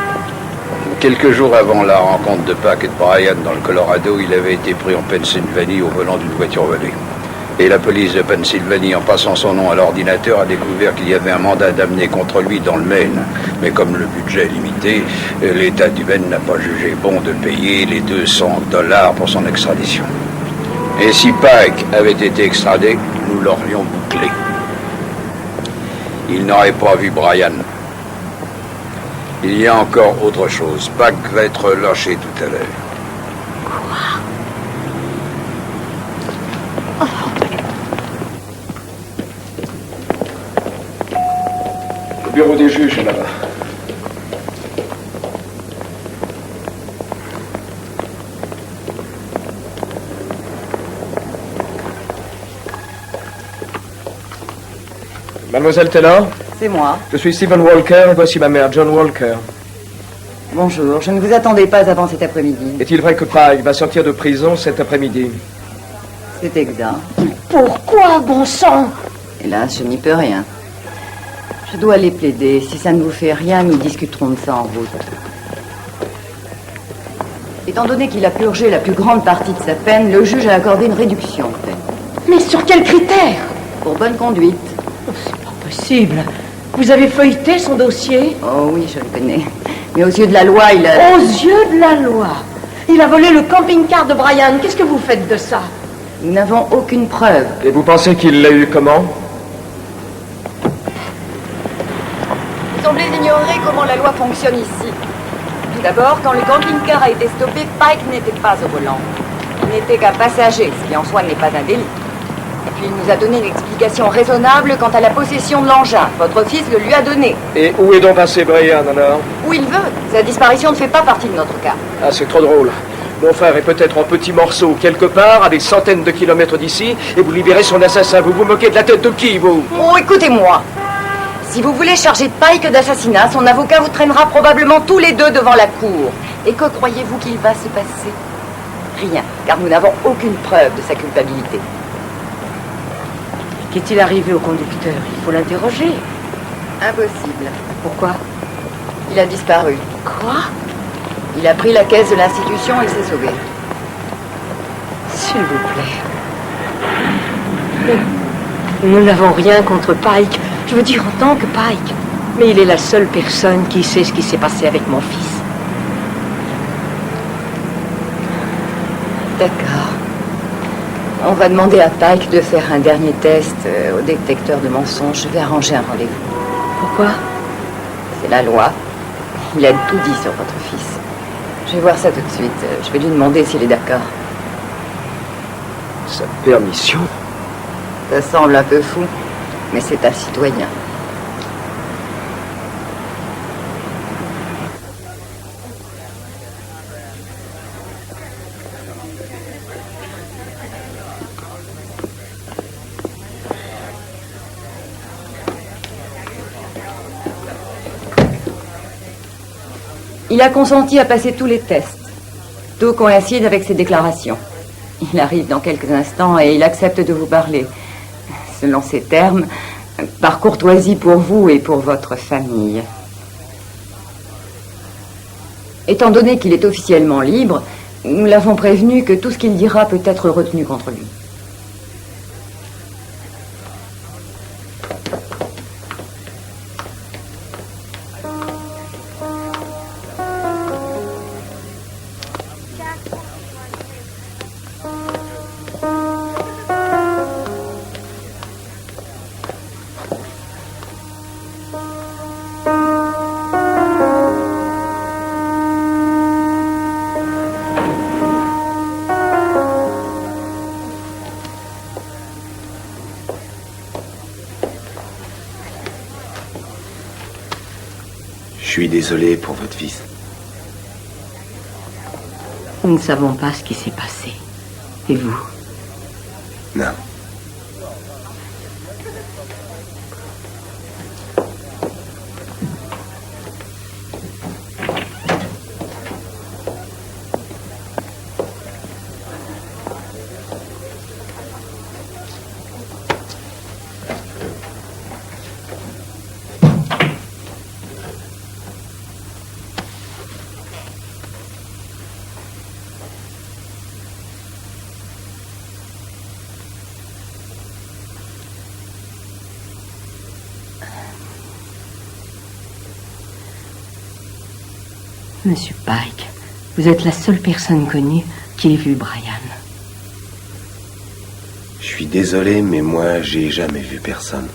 quelques jours avant la rencontre de Pike et de Brian dans le Colorado, il avait été pris en Pennsylvanie au volant d'une voiture volée. Et la police de Pennsylvanie, en passant son nom à l'ordinateur, a découvert qu'il y avait un mandat d'amener contre lui dans le Maine. Mais comme le budget est limité, l'État du Maine n'a pas jugé bon de payer les $200 pour son extradition. Et si Pike avait été extradé, nous l'aurions bouclé. Il n'aurait pas vu Brian. Il y a encore autre chose. Pike va être lâché tout à l'heure. Le bureau des juges est là-bas. Mademoiselle Taylor? C'est moi. Je suis Stephen Walker et voici ma mère, John Walker. Bonjour, je ne vous attendais pas avant cet après-midi. Est-il vrai que Pike va sortir de prison cet après-midi? C'est exact. Pourquoi, bon sang? Hélas, je n'y peux rien. Je dois aller plaider. Si ça ne vous fait rien, nous discuterons de ça en route. Étant donné qu'il a purgé la plus grande partie de sa peine, le juge a accordé une réduction de peine. Mais sur quels critères? Pour bonne conduite. C'est pas possible. Vous avez feuilleté son dossier? Oh oui, je le connais. Mais aux yeux de la loi, il a... Aux yeux de la loi? Il a volé le camping-car de Brian. Qu'est-ce que vous faites de ça? Nous n'avons aucune preuve. Et vous pensez qu'il l'a eu comment? Vous semblez ignorer comment la loi fonctionne ici. Tout d'abord, quand le camping-car a été stoppé, Pike n'était pas au volant. Il n'était qu'un passager, ce qui en soi n'est pas un délit. Et puis il nous a donné une explication raisonnable quant à la possession de l'engin. Votre fils le lui a donné. Et où est donc passé Brian alors? Où il veut. Sa disparition ne fait pas partie de notre cas. Ah, c'est trop drôle. Mon frère est peut-être en petits morceaux quelque part, à des centaines de kilomètres d'ici, et vous libérez son assassin. Vous vous moquez de la tête de qui, vous? Oh, écoutez-moi. Si vous voulez charger de Pike d'assassinat, son avocat vous traînera probablement tous les deux devant la cour. Et que croyez-vous qu'il va se passer? Rien, car nous n'avons aucune preuve de sa culpabilité. Qu'est-il arrivé au conducteur? Il faut l'interroger. Impossible. Pourquoi? Il a disparu. Quoi? Il a pris la caisse de l'institution et s'est sauvé. S'il vous plaît. Nous n'avons rien contre Pike. Je veux dire en tant que Pike. Mais il est la seule personne qui sait ce qui s'est passé avec mon fils. D'accord. On va demander à Pike de faire un dernier test au détecteur de mensonges. Je vais arranger un rendez-vous. Pourquoi? C'est la loi. Il a tout dit sur votre fils. Je vais voir ça tout de suite. Je vais lui demander s'il est d'accord. Sa permission? Ça semble un peu fou, mais c'est un citoyen. Il a consenti à passer tous les tests. Tout coïncide avec ses déclarations. Il arrive dans quelques instants et il accepte de vous parler. Selon ses termes, par courtoisie pour vous et pour votre famille. Étant donné qu'il est officiellement libre, nous l'avons prévenu que tout ce qu'il dira peut être retenu contre lui. Je suis désolé pour votre fils. Nous ne savons pas ce qui s'est passé. Et vous? Non. Monsieur Pike, vous êtes la seule personne connue qui ait vu Brian. Je suis désolé, mais moi, j'ai jamais vu personne.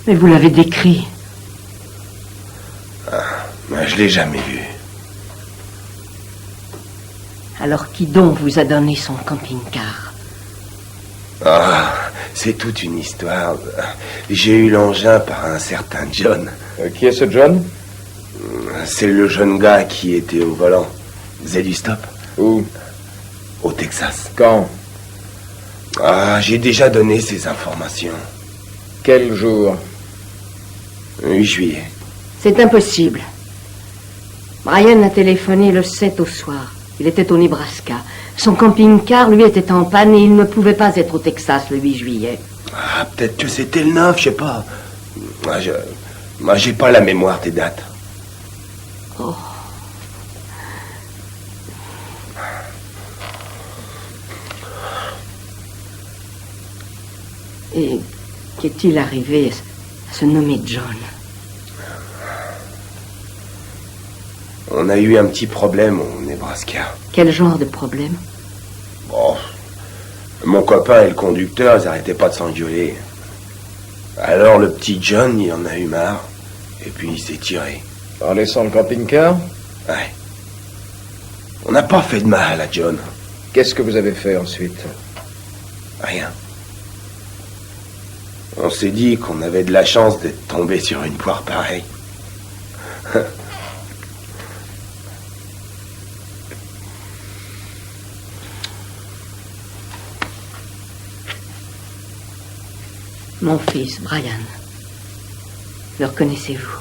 Mais vous l'avez décrit. Moi, je l'ai jamais vu. Alors qui donc vous a donné son camping-car? Ah, c'est toute une histoire. J'ai eu l'engin par un certain John. Qui est ce John? C'est le jeune gars qui était au volant. Vous avez du stop? Où? Au Texas. Quand? Ah, j'ai déjà donné ces informations. Quel jour? 8 juillet. C'est impossible. Brian a téléphoné le 7 au soir. Il était au Nebraska. Son camping-car, lui, était en panne et il ne pouvait pas être au Texas le 8 juillet. Ah, peut-être que c'était le 9, je sais pas. Moi, j'ai pas la mémoire des dates. Oh. Et qu'est-il arrivé à se nommer John? On a eu un petit problème au Nebraska. Quel genre de problème? Bon, mon copain et le conducteur, ils n'arrêtaient pas de s'engueuler. Alors le petit John, il en a eu marre. Et puis il s'est tiré. En laissant le camping-car? Ouais. On n'a pas fait de mal à John. Qu'est-ce que vous avez fait ensuite? Rien. On s'est dit qu'on avait de la chance d'être tombé sur une poire pareille. Mon fils, Brian. Le reconnaissez-vous?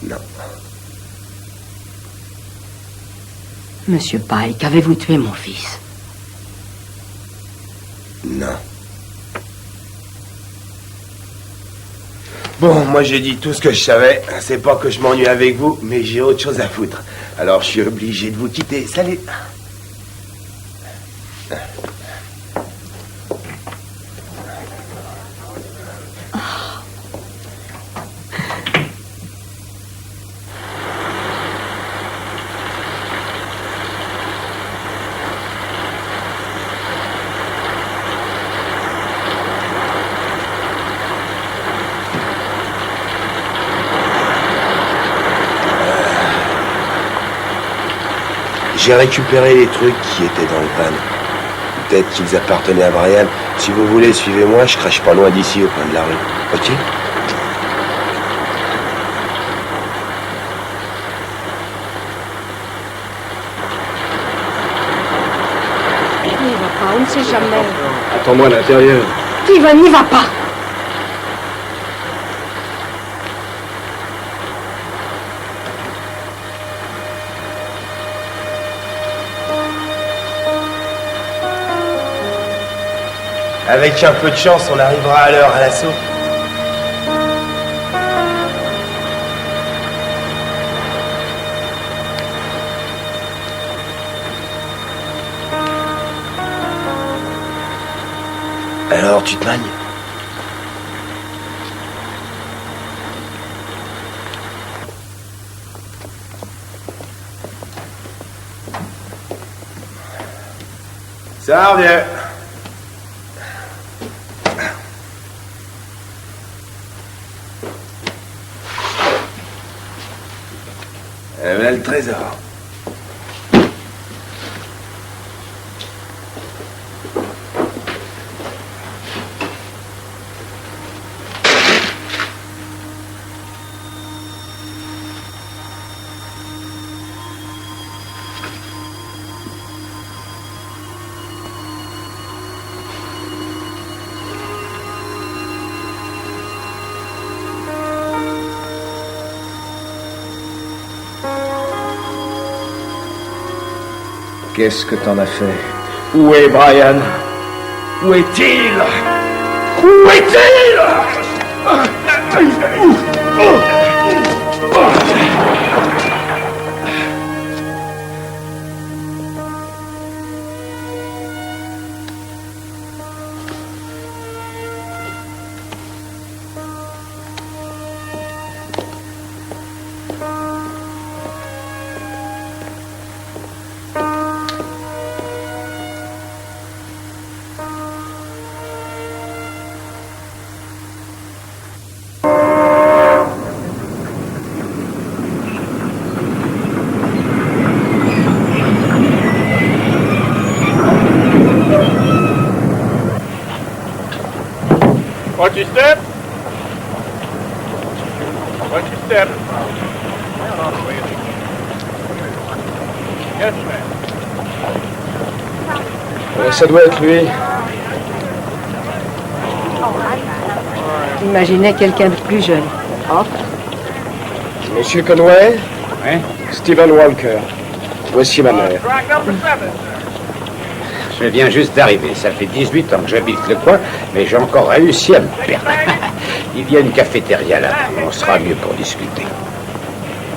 Non. Monsieur Pike, avez-vous tué mon fils? Non. Bon, moi j'ai dit tout ce que je savais. C'est pas que je m'ennuie avec vous, mais j'ai autre chose à foutre. Alors je suis obligé de vous quitter. Salut. J'ai récupéré les trucs qui étaient dans le van. Peut-être qu'ils appartenaient à Brian. Si vous voulez, suivez-moi, je crache pas loin d'ici, au coin de la rue. Ok? N'y va pas, on ne sait jamais. Attends-moi à l'intérieur. Steven, n'y va pas. Avec un peu de chance, on arrivera à l'heure à l'assaut. Alors, tu te manies? Ça revient. Voilà le trésor. Qu'est-ce que t'en as fait? Où est Brian? Où est-il? Où est-il? Watch your step. Watch your step. Yes, ma'am. Ça doit être lui. Imaginez quelqu'un de plus jeune. Oh. Monsieur Conway? Oui? Stephen Walker. Voici ma mère. Je viens juste d'arriver. Ça fait 18 ans que j'habite le coin, mais j'ai encore réussi à me perdre. Il y a une cafétéria là. On sera mieux pour discuter.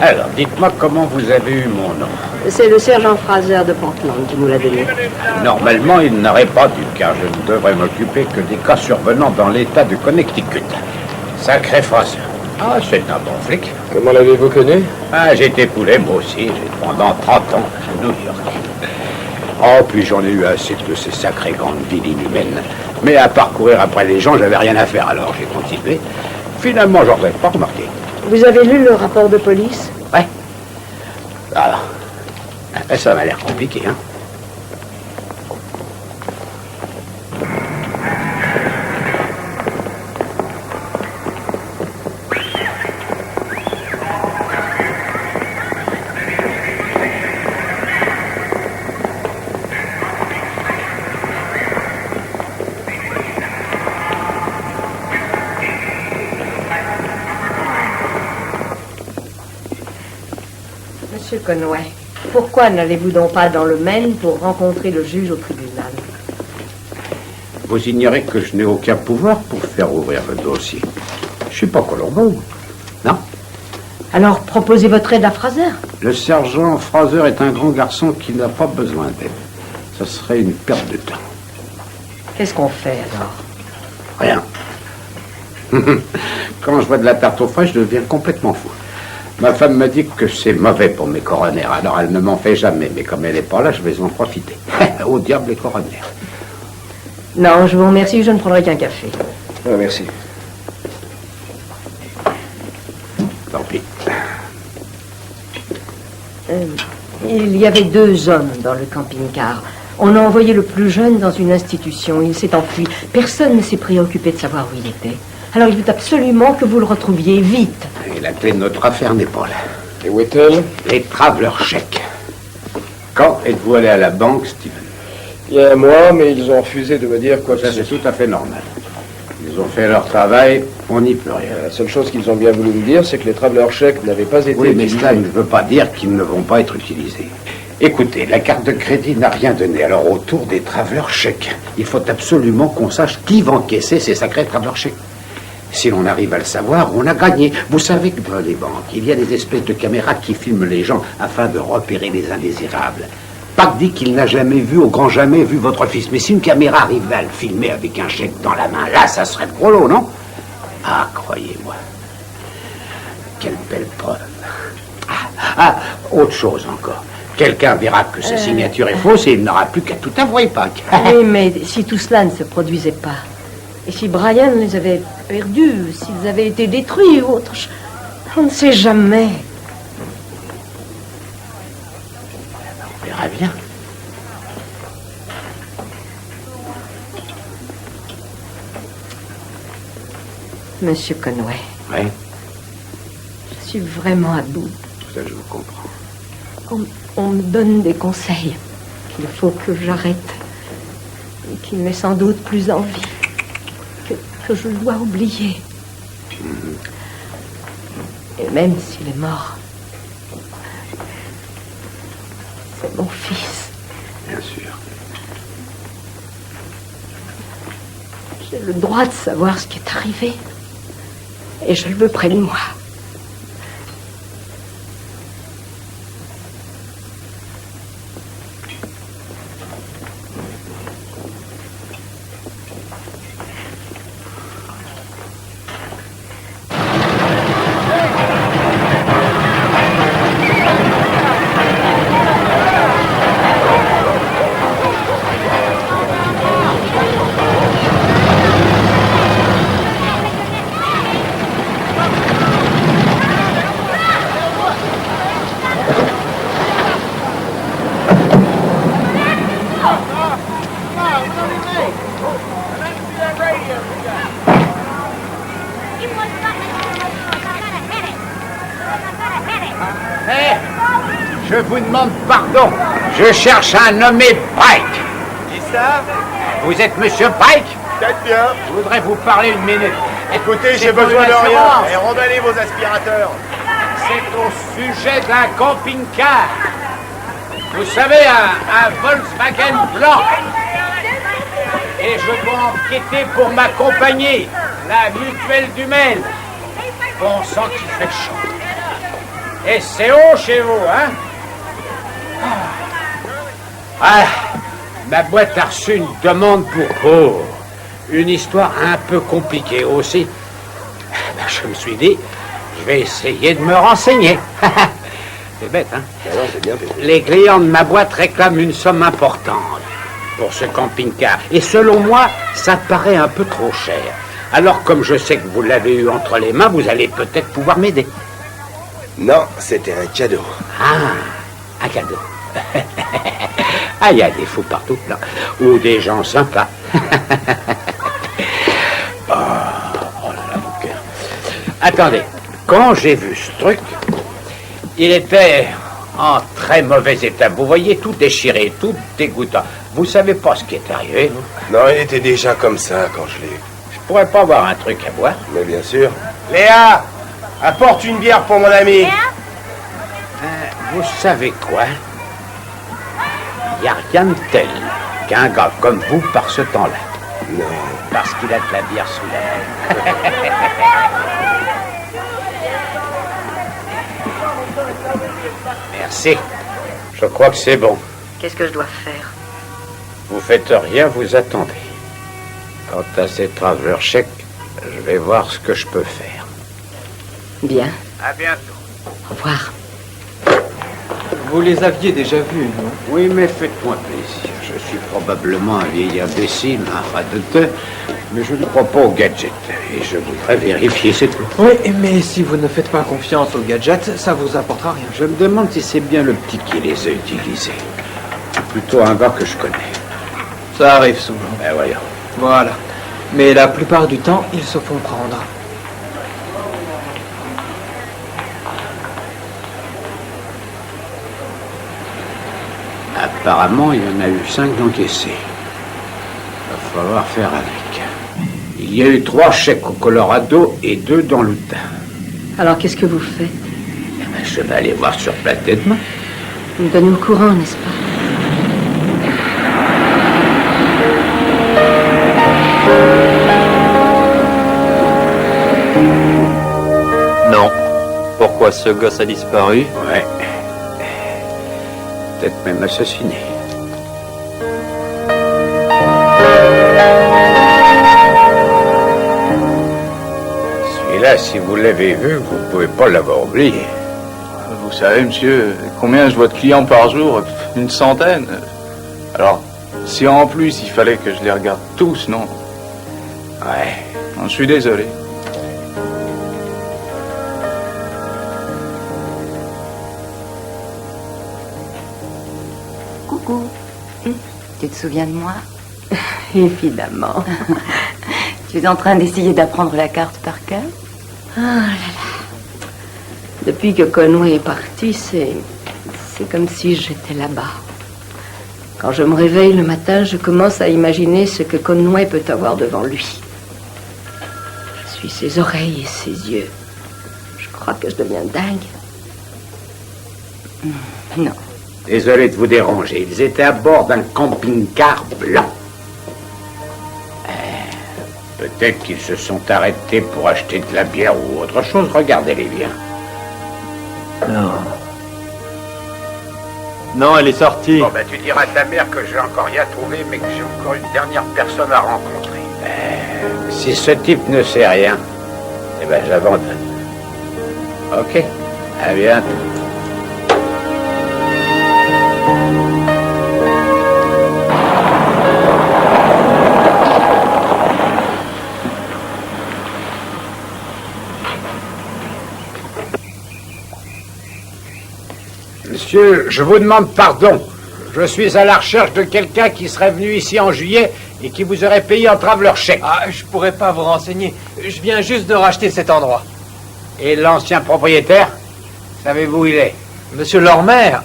Alors, dites-moi comment vous avez eu mon nom. C'est le sergent Fraser de Portland qui nous l'a donné. Normalement, il n'aurait pas dû, car je ne devrais m'occuper que des cas survenant dans l'État du Connecticut. Sacré Fraser. Ah, c'est un bon flic. Comment l'avez-vous connu? Ah, j'étais poulet, moi aussi, pendant 30 ans à New York. Oh, puis j'en ai eu assez de ces sacrées grandes villes inhumaines. Mais à parcourir après les gens, j'avais rien à faire, alors j'ai continué. Finalement, j'en avais pas remarqué. Vous avez lu le rapport de police? Ouais. Alors, ça m'a l'air compliqué, hein. Monsieur Conway, pourquoi n'allez-vous donc pas dans le Maine pour rencontrer le juge au tribunal? Vous ignorez que je n'ai aucun pouvoir pour faire ouvrir le dossier. Je suis pas Colombo. Non. Alors, proposez votre aide à Fraser. Le sergent Fraser est un grand garçon qui n'a pas besoin d'aide. Ce serait une perte de temps. Qu'est-ce qu'on fait, alors? Rien. Quand je vois de la tarte aux fraises, je deviens complètement fou. Ma femme me dit que c'est mauvais pour mes coronaires, alors elle ne m'en fait jamais. Mais comme elle n'est pas là, je vais en profiter. Au diable les coronaires. Non, je vous remercie, je ne prendrai qu'un café. Ah, merci. Tant pis. Il y avait 2 hommes dans le camping-car. On a envoyé le plus jeune dans une institution. Il s'est enfui. Personne ne s'est préoccupé de savoir où il était. Alors il faut absolument que vous le retrouviez vite. Et la clé de notre affaire n'est pas là. Et où est-elle? Les travelers chèques. Quand êtes-vous allé à la banque, Steven? Il y a un mois, mais ils ont refusé de me dire quoi que Ça, c'est tout à fait normal. Ils ont fait leur travail, on n'y peut rien. La seule chose qu'ils ont bien voulu me dire, c'est que les travelers chèques n'avaient pas été Oui, mais utilisés. cela ne veut pas dire qu'ils ne vont pas être utilisés. Écoutez, la carte de crédit n'a rien donné. Alors, autour des travelers chèques, il faut absolument qu'on sache qui va encaisser ces sacrés travelers chèques. Si l'on arrive à le savoir, on a gagné. Vous savez que dans les banques, il y a des espèces de caméras qui filment les gens afin de repérer les indésirables. Pac dit qu'il n'a jamais vu, au grand jamais vu votre fils. Mais si une caméra arrivait à le filmer avec un chèque dans la main, là, ça serait drôle, non? Ah, croyez-moi. Quelle belle preuve. Autre chose encore. Quelqu'un verra que sa signature est fausse et il n'aura plus qu'à tout avouer, Pac. Oui, mais si tout cela ne se produisait pas, et si Brian les avait perdus, s'ils avaient été détruits ou autre chose, on ne sait jamais. On verra bien. Monsieur Conway. Oui, Je suis vraiment à bout. ça je vous comprends. On me donne des conseils qu'il faut que j'arrête et qu'il m'est sans doute plus envie, que je dois oublier. Et même s'il est mort, c'est mon fils. Bien sûr. J'ai le droit de savoir ce qui est arrivé et je le veux près de moi. Je vous demande pardon. Je cherche un nommé Pike. Qui ça? Vous êtes Monsieur Pike? Peut-être bien. Je voudrais vous parler une minute. Écoutez, C'est j'ai pour besoin une de rien. assurance. Et remballez vos aspirateurs. C'est au sujet d'un camping-car. Vous savez, un Volkswagen blanc. Et je dois enquêter pour ma compagnie, la Mutuelle du Maine. Bon sang qu'il fait chaud. Et c'est haut chez vous, hein? Ma boîte a reçu une demande pour une histoire un peu compliquée aussi. Je me suis dit, je vais essayer de me renseigner. C'est bête, hein? Alors, c'est bien fait. Les clients de ma boîte réclament une somme importante pour ce camping-car. Et selon moi, ça paraît un peu trop cher. Alors, comme je sais que vous l'avez eu entre les mains, vous allez peut-être pouvoir m'aider. Non, c'était un cadeau. Ah, un cadeau. Il y a des fous partout, là. Ou des gens sympas. Oh là là, mon cœur. Attendez, quand j'ai vu ce truc, il était en très mauvais état. Vous voyez, tout déchiré, tout dégoûtant. Vous savez pas ce qui est arrivé, vous? Non, il était déjà comme ça quand je l'ai eu. Je pourrais pas avoir un truc à boire? Mais bien sûr. Léa, apporte une bière pour mon ami. Vous savez quoi? Il n'y a rien de tel qu'un gars comme vous par ce temps-là. Non. Parce qu'il a de la bière sous la Merci. Je crois que c'est bon. Qu'est-ce que je dois faire? Vous faites rien, vous attendez. Quant à ces travelers chèques, je vais voir ce que je peux faire. Bien. À bientôt. Au revoir. Vous les aviez déjà vus, non? Oui, mais faites-moi plaisir. Je suis probablement un vieil imbécile, un radoteur, mais je ne crois pas aux gadgets. Et je voudrais vérifier, c'est tout. Oui, mais si vous ne faites pas confiance aux gadgets, ça vous apportera rien. Je me demande si c'est bien le petit qui les a utilisés. Plutôt un gars que je connais. Ça arrive souvent. Ben voyons. Voilà. Mais la plupart du temps, ils se font prendre. Apparemment, il y en a eu 5 d'encaissés. Il va falloir faire avec. Il y a eu 3 chèques au Colorado et 2 dans l'Utah. Alors, qu'est-ce que vous faites? Eh ben, je vais aller voir sur place demain. Vous me donnez au courant, n'est-ce pas? Non. Pourquoi ce gosse a disparu? Ouais. Peut-être même assassiné. Celui-là, si vous l'avez vu, vous ne pouvez pas l'avoir oublié. Vous savez, monsieur, combien je vois de clients par jour? Une centaine. Alors, si en plus il fallait que je les regarde tous, non? Ouais. Je suis désolé. Coucou. Tu te souviens de moi? Évidemment. Tu es en train d'essayer d'apprendre la carte par cœur? Ah là là. Depuis que Conway est parti, c'est comme si j'étais là-bas. Quand je me réveille le matin, je commence à imaginer ce que Conway peut avoir devant lui. Je suis ses oreilles et ses yeux. Je crois que je deviens dingue. Non. Désolé de vous déranger. Ils étaient à bord d'un camping-car blanc. Peut-être qu'ils se sont arrêtés pour acheter de la bière ou autre chose. Regardez-les bien. Non. Non, elle est sortie. Bon, ben, tu diras à ta mère que j'ai encore rien trouvé, mais que j'ai encore une dernière personne à rencontrer. Si ce type ne sait rien, eh ben, j'abandonne. Ok. À bientôt. Monsieur, je vous demande pardon. Je suis à la recherche de quelqu'un qui serait venu ici en juillet et qui vous aurait payé en traveler chèque. Ah, je pourrais pas vous renseigner. Je viens juste de racheter cet endroit. Et l'ancien propriétaire, savez-vous où il est? Monsieur Lormer,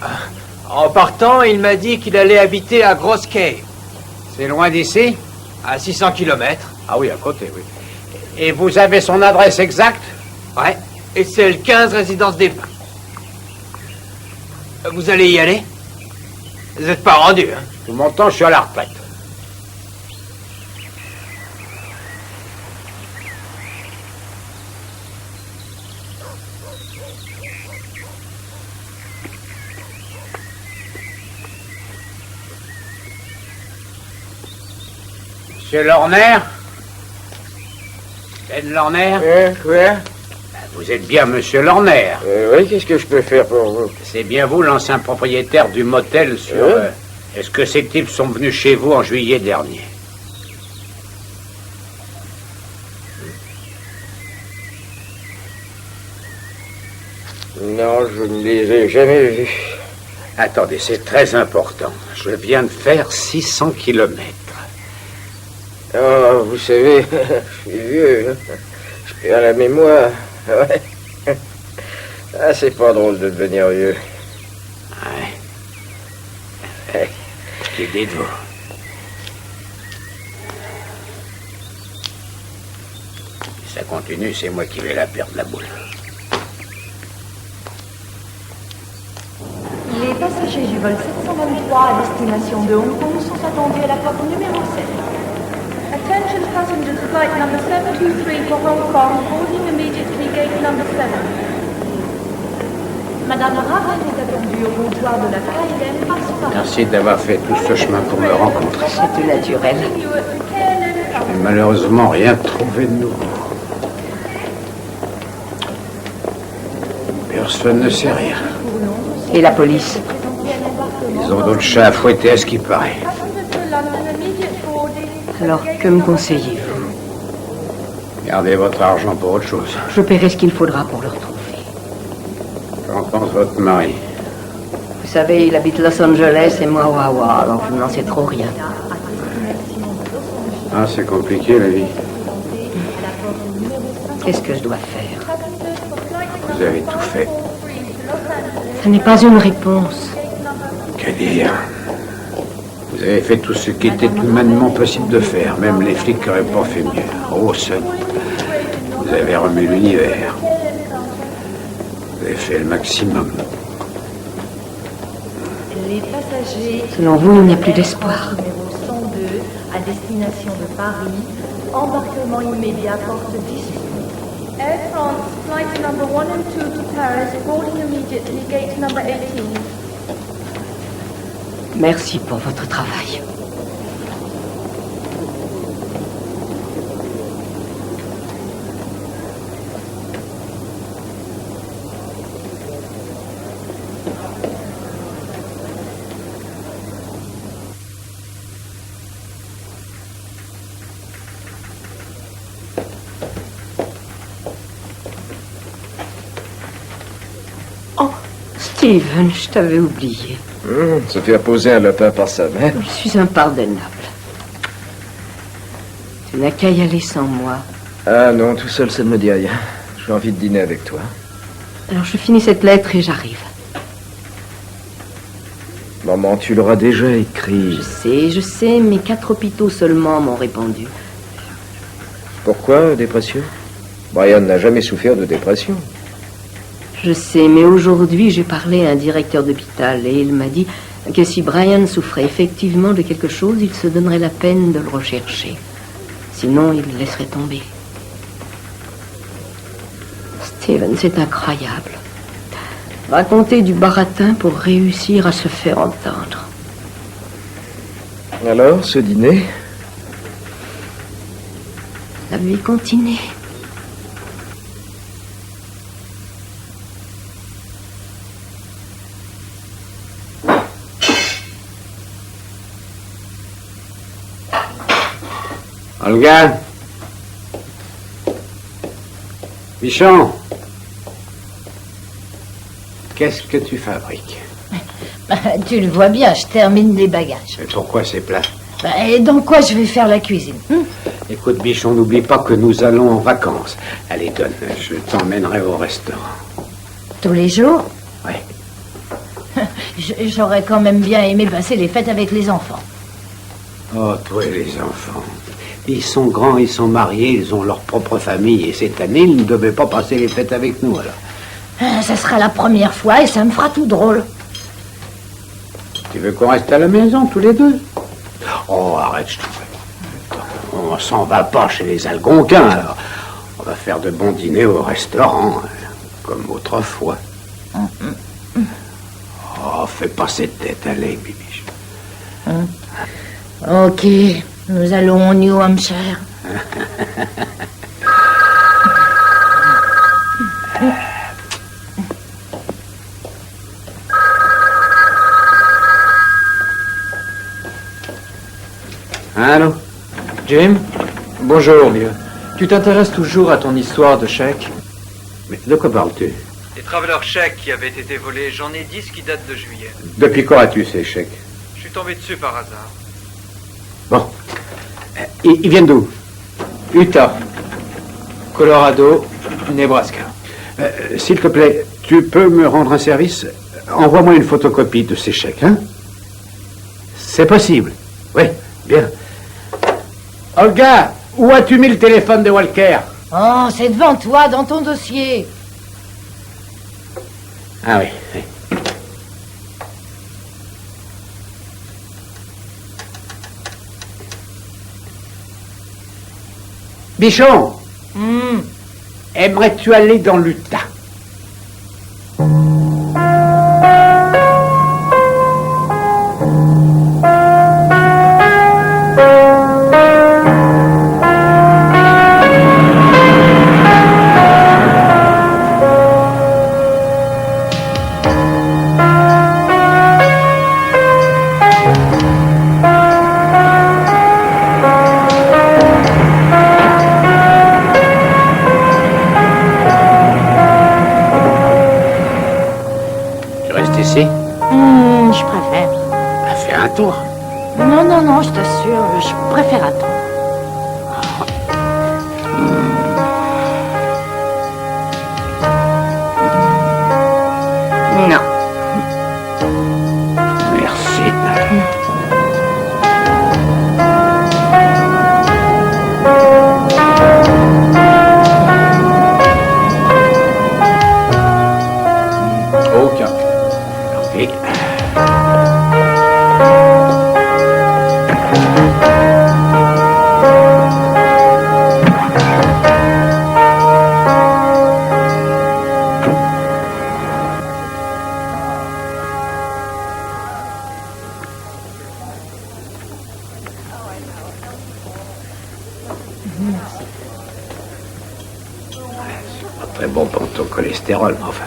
en partant, il m'a dit qu'il allait habiter à Grosse Cay. C'est loin d'ici? À 600 km. Ah oui, à côté, oui. Et vous avez son adresse exacte? Ouais. Et c'est le 15 résidence des Pins. Vous allez y aller? Vous n'êtes pas rendu, hein? Tout mon temps, je suis à la retraite. Monsieur Lorner? Ben Lorner? Quoi? Vous êtes bien Monsieur Lorner? Oui, qu'est-ce que je peux faire pour vous? C'est bien vous, l'ancien propriétaire du motel sur... Est-ce que ces types sont venus chez vous en juillet dernier? Non, je ne les ai jamais vus. Attendez, c'est très important. Je viens de faire 600 kilomètres. Oh, vous savez, je suis vieux. Hein. Je perds la mémoire. Ouais. Ah, c'est pas drôle de devenir vieux. Ouais. Que dites-vous? Si ça continue, c'est moi qui vais la perdre, la boule. Les passagers du vol 723 à destination de Hong Kong sont attendus à la porte numéro 7. Attention passengers, flight number 723 for Hong Kong, boarding immediately gate number 7. Madame Raven est attendue au comptoir de la KLM par son mari. Merci d'avoir fait tout ce chemin pour me rencontrer. C'est tout naturel. Je n'ai malheureusement rien trouvé de nouveau. Personne ne sait rien. Et la police? Ils ont d'autres chats à fouetter à ce qui paraît. Alors, que me conseillez-vous? Gardez votre argent pour autre chose. Je paierai ce qu'il faudra pour le retrouver. Qu'en pense votre mari? Vous savez, il habite Los Angeles et moi Wawa, alors je n'en sais trop rien. Ah, c'est compliqué la vie. Qu'est-ce que je dois faire? Vous avez tout fait. Ce n'est pas une réponse. Que dire? Vous avez fait tout ce qui était humainement possible de faire. Même les flics n'auraient pas fait mieux. Oh, Sonny, vous avez remué l'univers. Vous avez fait le maximum. Les passagers... Selon vous, il n'y a plus d'espoir. Numéro 102, à destination de Paris. Embarquement immédiat, porte 18. Air France, flights number 1 and 2 to Paris, boarding immediately, gate number 18. Merci pour votre travail. Oh, Steven, je t'avais oublié. Se faire poser un lapin par sa mère. Je suis impardonnable. Tu n'as qu'à y aller sans moi. Ah non, tout seul, ça ne me dit rien. J'ai envie de dîner avec toi. Alors je finis cette lettre et j'arrive. Maman, tu l'auras déjà écrit. Je sais, mais 4 hôpitaux seulement m'ont répondu. Pourquoi, dépression? Brian n'a jamais souffert de dépression. Je sais, mais aujourd'hui, j'ai parlé à un directeur d'hôpital et il m'a dit que si Brian souffrait effectivement de quelque chose, il se donnerait la peine de le rechercher. Sinon, il le laisserait tomber. Steven, c'est incroyable. Raconter du baratin pour réussir à se faire entendre. Alors, ce dîner? La vie continue. Olga? Michon? Qu'est-ce que tu fabriques? Tu le vois bien, je termine les bagages. Et pourquoi c'est plat? Et dans quoi je vais faire la cuisine? Écoute, Bichon, n'oublie pas que nous allons en vacances. Allez, donne, je t'emmènerai au restaurant. Tous les jours? Oui. J'aurais quand même bien aimé passer les fêtes avec les enfants. Oh, toi et les enfants. Ils sont grands, ils sont mariés, ils ont leur propre famille. Et cette année, ils ne devaient pas passer les fêtes avec nous, alors. Ça sera la première fois et ça me fera tout drôle. Tu veux qu'on reste à la maison, tous les deux? Oh, arrête, je t'en prie. On s'en va pas chez les Algonquins, alors. On va faire de bons dîners au restaurant, comme autrefois. Oh, fais pas cette tête, allez, Bibiche. Ok, nous allons au New Hampshire. Allô? Jim? Bonjour, vieux. Tu t'intéresses toujours à ton histoire de chèques? Mais de quoi parles-tu? Les traveler chèques qui avaient été volés, j'en ai 10 qui datent de juillet. Depuis quand as-tu ces chèques? Je suis tombé dessus par hasard. Bon. Ils viennent d'où? Utah, Colorado, Nebraska. S'il te plaît, tu peux me rendre un service? Envoie-moi une photocopie de ces chèques, hein? C'est possible. Oui, bien. Olga, où as-tu mis le téléphone de Walker? Oh, c'est devant toi, dans ton dossier. Ah oui, oui. Bichon, aimerais-tu aller dans l'Utah? ici? Je préfère. Fais un tour. Non, je t'assure, je préfère attendre. Non. Merci. Aucun. Oui. Très bon pour ton cholestérol, mais enfin.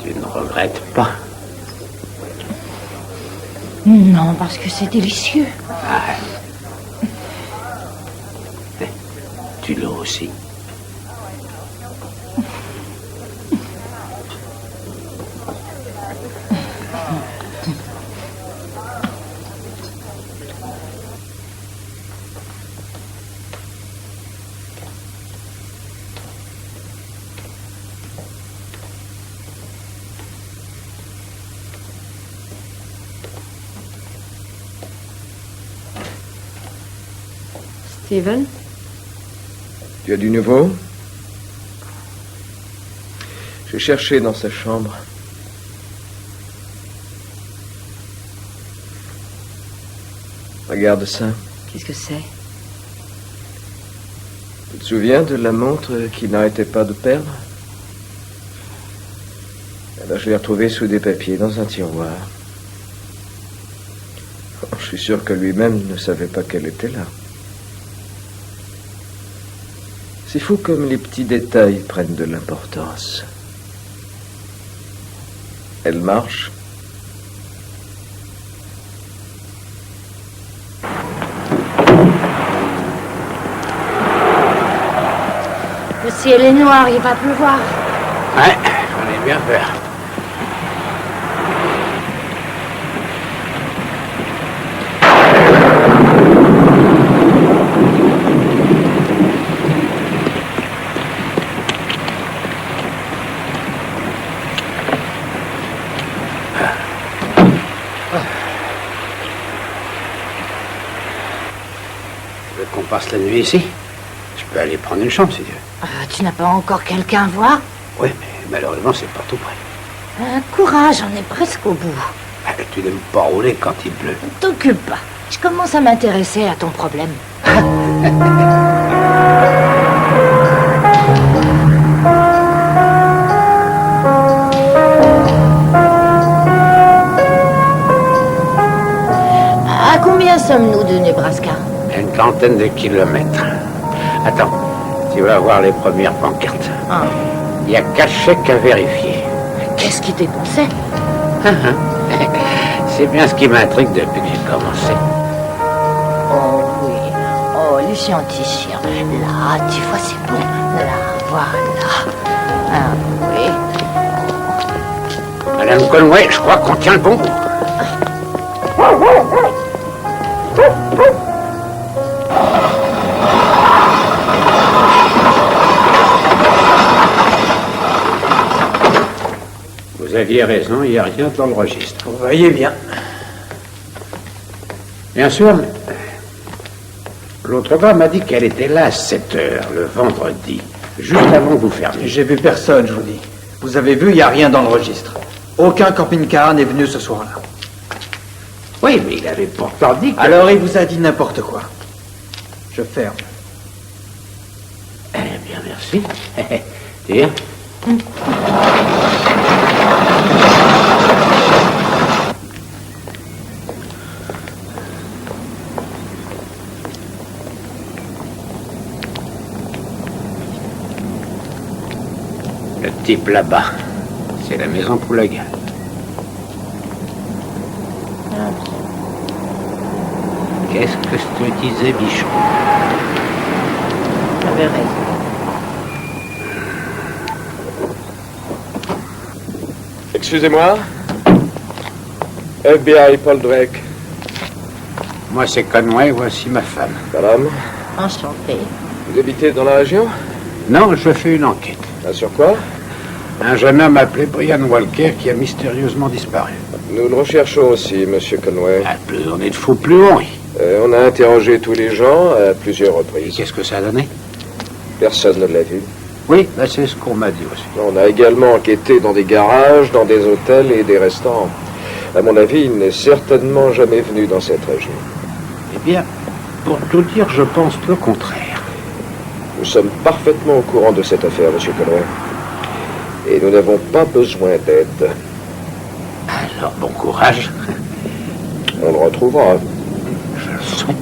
Tu ne regrettes pas? Non, parce que c'est délicieux. Ah. Tu l'as aussi. Steven? Tu as du nouveau? J'ai cherché dans sa chambre. Regarde ça. Qu'est-ce que c'est? Tu te souviens de la montre qu'il n'arrêtait pas de perdre? Alors je l'ai retrouvée sous des papiers dans un tiroir. Oh, je suis sûr que lui-même ne savait pas qu'elle était là. C'est fou comme les petits détails prennent de l'importance. Elle marche. Le ciel est noir, il va pleuvoir. Ouais, on est bien faire. Tu veux qu'on passe la nuit ici? Je peux aller prendre une chambre si tu veux. Tu n'as pas encore quelqu'un à voir? Oui, mais malheureusement, c'est pas tout près. Courage, on est presque au bout. Tu n'aimes pas rouler quand il pleut. T'occupe pas. Je commence à m'intéresser à ton problème. À combien sommes-nous de Nebraska? Une trentaine de kilomètres. Attends, tu vas voir les premières pancartes. Il y a 4 chèques à vérifier. Qu'est-ce qui dépensait? C'est bien ce qui m'intrigue depuis que j'ai commencé. Oh oui. Oh, les scientifiques. Là, tu vois, c'est bon. Là, voilà. Ah oui. Madame Conway, je crois qu'on tient le bon bout. Vous aviez raison, il n'y a rien dans le registre. Vous voyez bien. Bien sûr, mais l'autre gars m'a dit qu'elle était là à 7 heures, le vendredi, juste avant que vous fermiez. J'ai vu personne, je vous dis. Vous avez vu, il n'y a rien dans le registre. Aucun camping-car n'est venu ce soir-là. Oui, mais il avait pourtant dit que... Alors il vous a dit n'importe quoi. Je ferme. Eh bien, merci. Tiens. Le type là-bas, c'est la maison Poullaga. Qu'est-ce que je te disais, Bichon? T'avais raison. Excusez-moi. FBI, Paul Drake. Moi, c'est Conway, voici ma femme. Madame. Enchanté. Vous habitez dans la région? Non, je fais une enquête. Ah, sur quoi? Un jeune homme appelé Brian Walker qui a mystérieusement disparu. Nous le recherchons aussi, monsieur Conway. Ah, plus on est de fous, plus on rit. On a interrogé tous les gens à plusieurs reprises. Qu'est-ce que ça a donné? Personne ne l'a vu. Oui, ben c'est ce qu'on m'a dit aussi. On a également enquêté dans des garages, dans des hôtels et des restaurants. À mon avis, il n'est certainement jamais venu dans cette région. Eh bien, pour tout dire, je pense le contraire. Nous sommes parfaitement au courant de cette affaire, monsieur Conway. Et nous n'avons pas besoin d'aide. Alors, bon courage. On le retrouvera. Je le souhaite.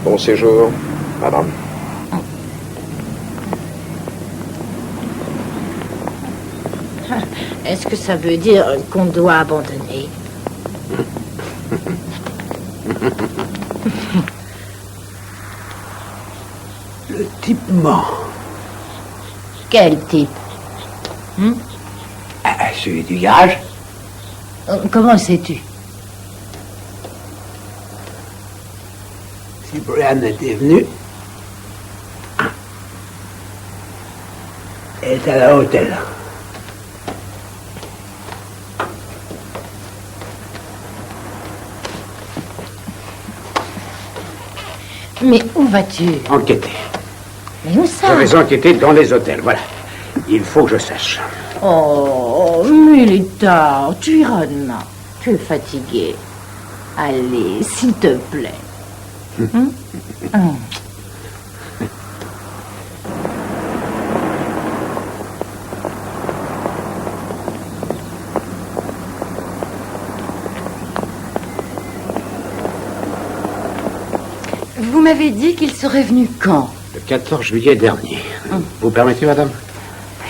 Bon séjour, madame. Est-ce que ça veut dire qu'on doit abandonner? Le type ment. Quel type? Celui du garage. Comment sais-tu? Si Brian était venu, elle est à l'hôtel. Mais où vas-tu? Enquêter. Mais où ça? Je vais enquêter dans les hôtels, voilà. Il faut que je sache. Oh, mais il est tard. Tu iras demain. Tu es fatigué. Allez, s'il te plaît. Vous m'avez dit qu'il serait venu quand? Le 14 juillet dernier. Vous permettez, madame?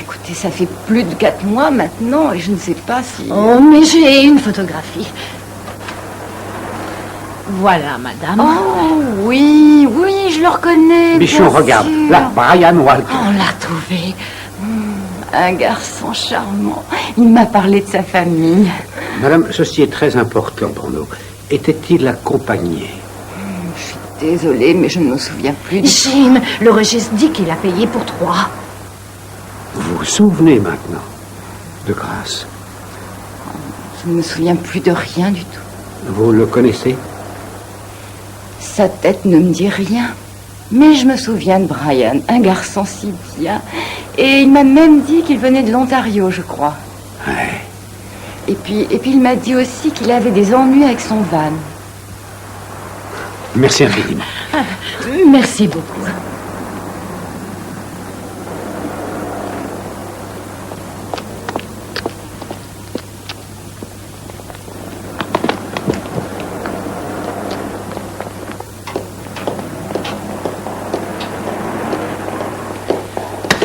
Écoutez, ça fait plus de 4 mois maintenant et je ne sais pas si... Oh, mais j'ai une photographie. Voilà, madame. Oh, oui, je le reconnais. Bichon, regarde. Sûr. Là, Brian Walker. On l'a trouvé. Un garçon charmant. Il m'a parlé de sa famille. Madame, ceci est très important pour nous. Était-il accompagné? Je suis désolée, mais je ne me souviens plus du tout. Jim, le registre dit qu'il a payé pour 3. Vous vous souvenez maintenant? De grâce. Je ne me souviens plus de rien du tout. Vous le connaissez? Sa tête ne me dit rien. Mais je me souviens de Brian, un garçon si bien. Et il m'a même dit qu'il venait de l'Ontario, je crois. Ouais. Et puis il m'a dit aussi qu'il avait des ennuis avec son van. Merci infiniment. Merci beaucoup.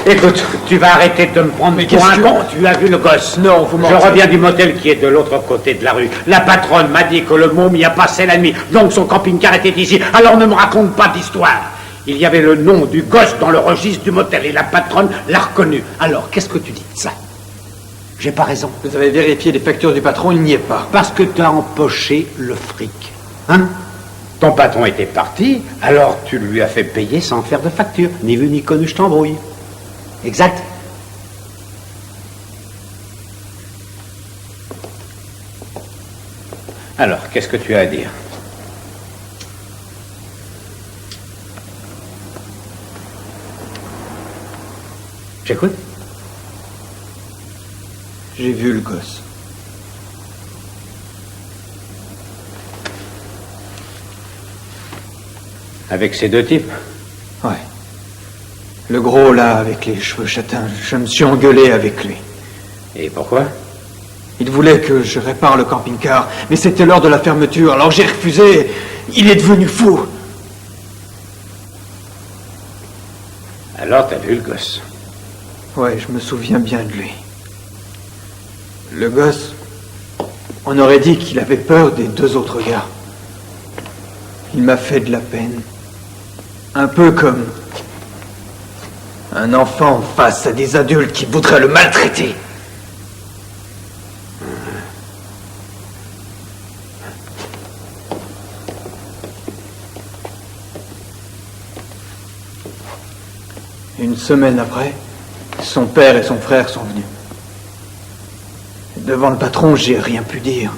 Écoute, tu vas arrêter de me prendre pour un con. Tu as vu le gosse? Non, vous mentez. Je reviens du motel qui est de l'autre côté de la rue. La patronne m'a dit que le môme y a passé la nuit, donc son camping-car était ici. Alors ne me raconte pas d'histoire. Il y avait le nom du gosse dans le registre du motel et la patronne l'a reconnu. Alors, qu'est-ce que tu dis de ça? J'ai pas raison. Vous avez vérifié les factures du patron, il n'y est pas. Parce que tu as empoché le fric. Hein? Ton patron était parti, alors tu lui as fait payer sans faire de facture. Ni vu ni connu, je t'embrouille. Exact. Alors, qu'est-ce que tu as à dire? J'écoute. J'ai vu le gosse. Avec ces deux types? Ouais. Le gros, là, avec les cheveux châtains, je me suis engueulé avec lui. Et pourquoi? Il voulait que je répare le camping-car, mais c'était l'heure de la fermeture, alors j'ai refusé. Il est devenu fou. Alors, t'as vu le gosse? Ouais, je me souviens bien de lui. Le gosse, on aurait dit qu'il avait peur des 2 autres gars. Il m'a fait de la peine. Un peu comme un enfant face à des adultes qui voudraient le maltraiter. Une semaine après, son père et son frère sont venus. Devant le patron, j'ai rien pu dire.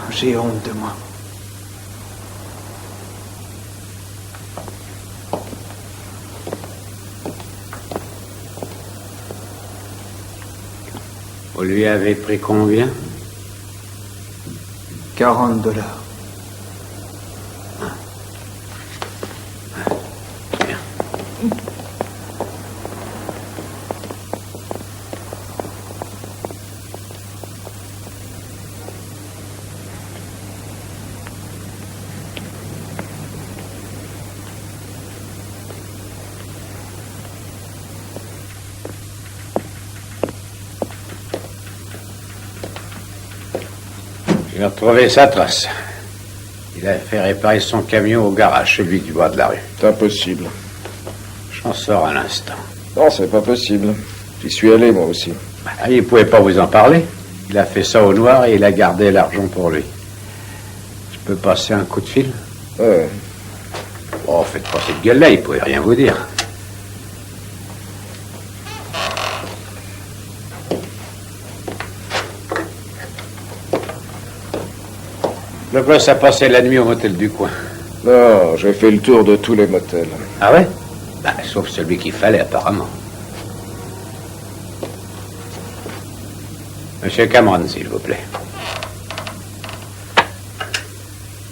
J'ai honte de moi. Vous lui avez pris combien? $40. J'ai retrouvé sa trace. Il a fait réparer son camion au garage, celui du bas de la rue. C'est impossible. J'en sors un instant. Non, c'est pas possible. J'y suis allé, moi aussi. Il pouvait pas vous en parler. Il a fait ça au noir et il a gardé l'argent pour lui. Je peux passer un coup de fil? Ouais. Oh, faites pas cette gueule-là, il pouvait rien vous dire. Le boss a passé la nuit au motel du coin. Non, j'ai fait le tour de tous les motels. Ah ouais? Sauf celui qu'il fallait, apparemment. Monsieur Cameron, s'il vous plaît.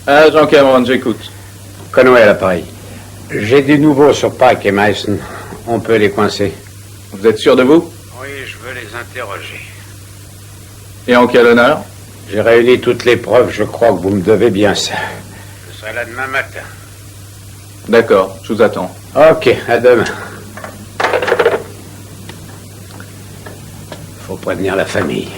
Ah, Jean Cameron, j'écoute. Conway à l'appareil. J'ai du nouveau sur Pike et Mason. On peut les coincer. Vous êtes sûr de vous? Oui, je veux les interroger. Et en quel honneur? J'ai réuni toutes les preuves, je crois que vous me devez bien ça. Je serai là demain matin. D'accord, je vous attends. Ok, à demain. Faut prévenir la famille.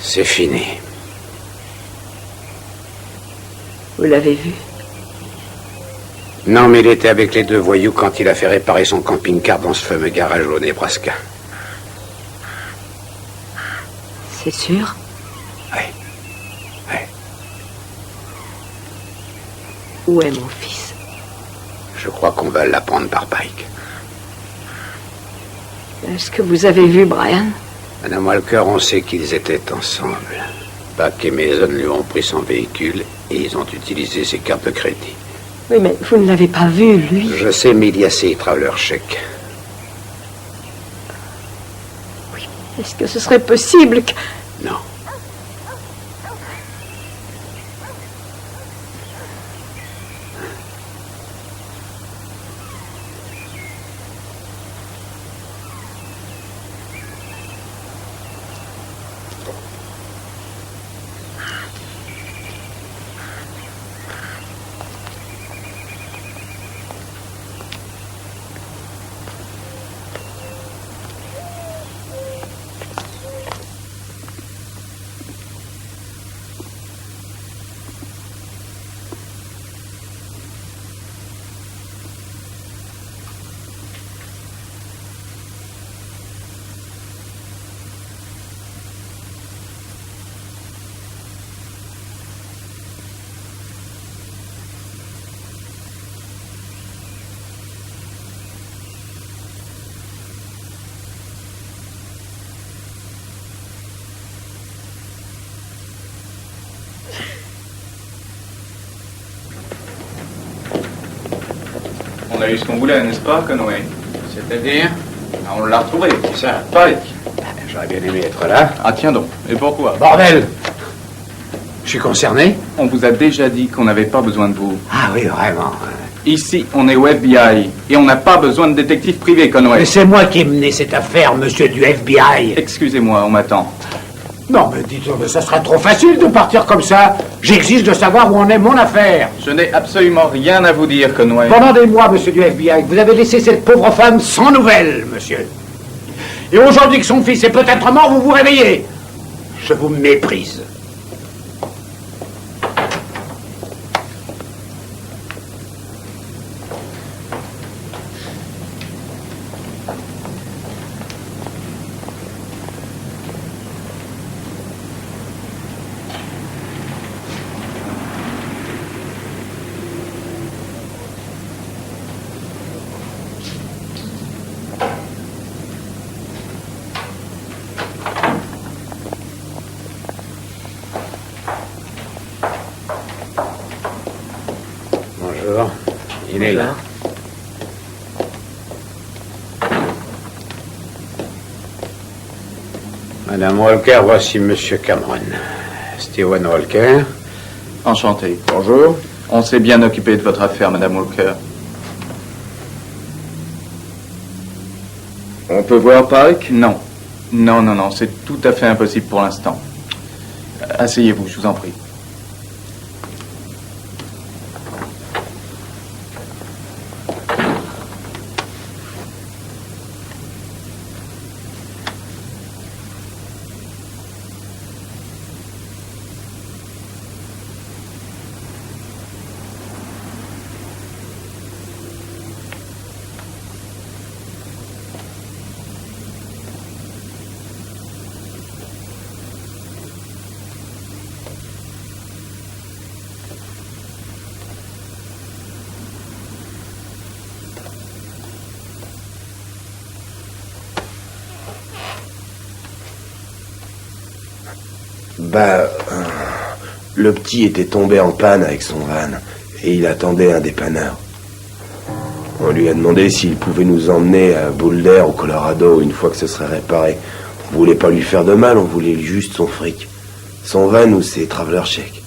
C'est fini. Vous l'avez vu? Non, mais il était avec les deux voyous quand il a fait réparer son camping-car dans ce fameux garage au Nebraska. C'est sûr? Oui. Oui. Où est mon fils? Je crois qu'on va l'apprendre par Pike. Est-ce que vous avez vu Brian? Madame Walker, on sait qu'ils étaient ensemble. Pike et Mason lui ont pris son véhicule et ils ont utilisé ses cartes de crédit. Oui, mais vous ne l'avez pas vu, lui. Je sais, mais il y a ses travelers chèques. Oui. Est-ce que ce serait possible que... Non. On a eu ce qu'on voulait, n'est-ce pas, Conway? C'est-à-dire? On l'a retrouvé. C'est ça. Pike. J'aurais bien aimé être là. Ah, tiens donc. Et pourquoi? Bordel! Je suis concerné? On vous a déjà dit qu'on n'avait pas besoin de vous. Ah oui, vraiment. Ici, on est au FBI. Et on n'a pas besoin de détective privé, Conway. Mais c'est moi qui ai mené cette affaire, monsieur du FBI. Excusez-moi, on m'attend. Non, mais disons, mais ça serait trop facile de partir comme ça. J'exige de savoir où en est mon affaire. Je n'ai absolument rien à vous dire, Conway. Pendant des mois, monsieur du FBI, vous avez laissé cette pauvre femme sans nouvelles, monsieur. Et aujourd'hui que son fils est peut-être mort, vous vous réveillez. Je vous méprise. Il est là. Madame Walker, voici Monsieur Cameron. Stephen Walker. Enchanté. Bonjour. On s'est bien occupé de votre affaire, Madame Walker. On peut voir Pike? Non. Non, c'est tout à fait impossible pour l'instant. Asseyez-vous, je vous en prie. Le petit était tombé en panne avec son van et il attendait un dépanneur. On lui a demandé s'il pouvait nous emmener à Boulder, au Colorado, une fois que ce serait réparé. On voulait pas lui faire de mal, on voulait juste son fric. Son van ou ses traveler chèques.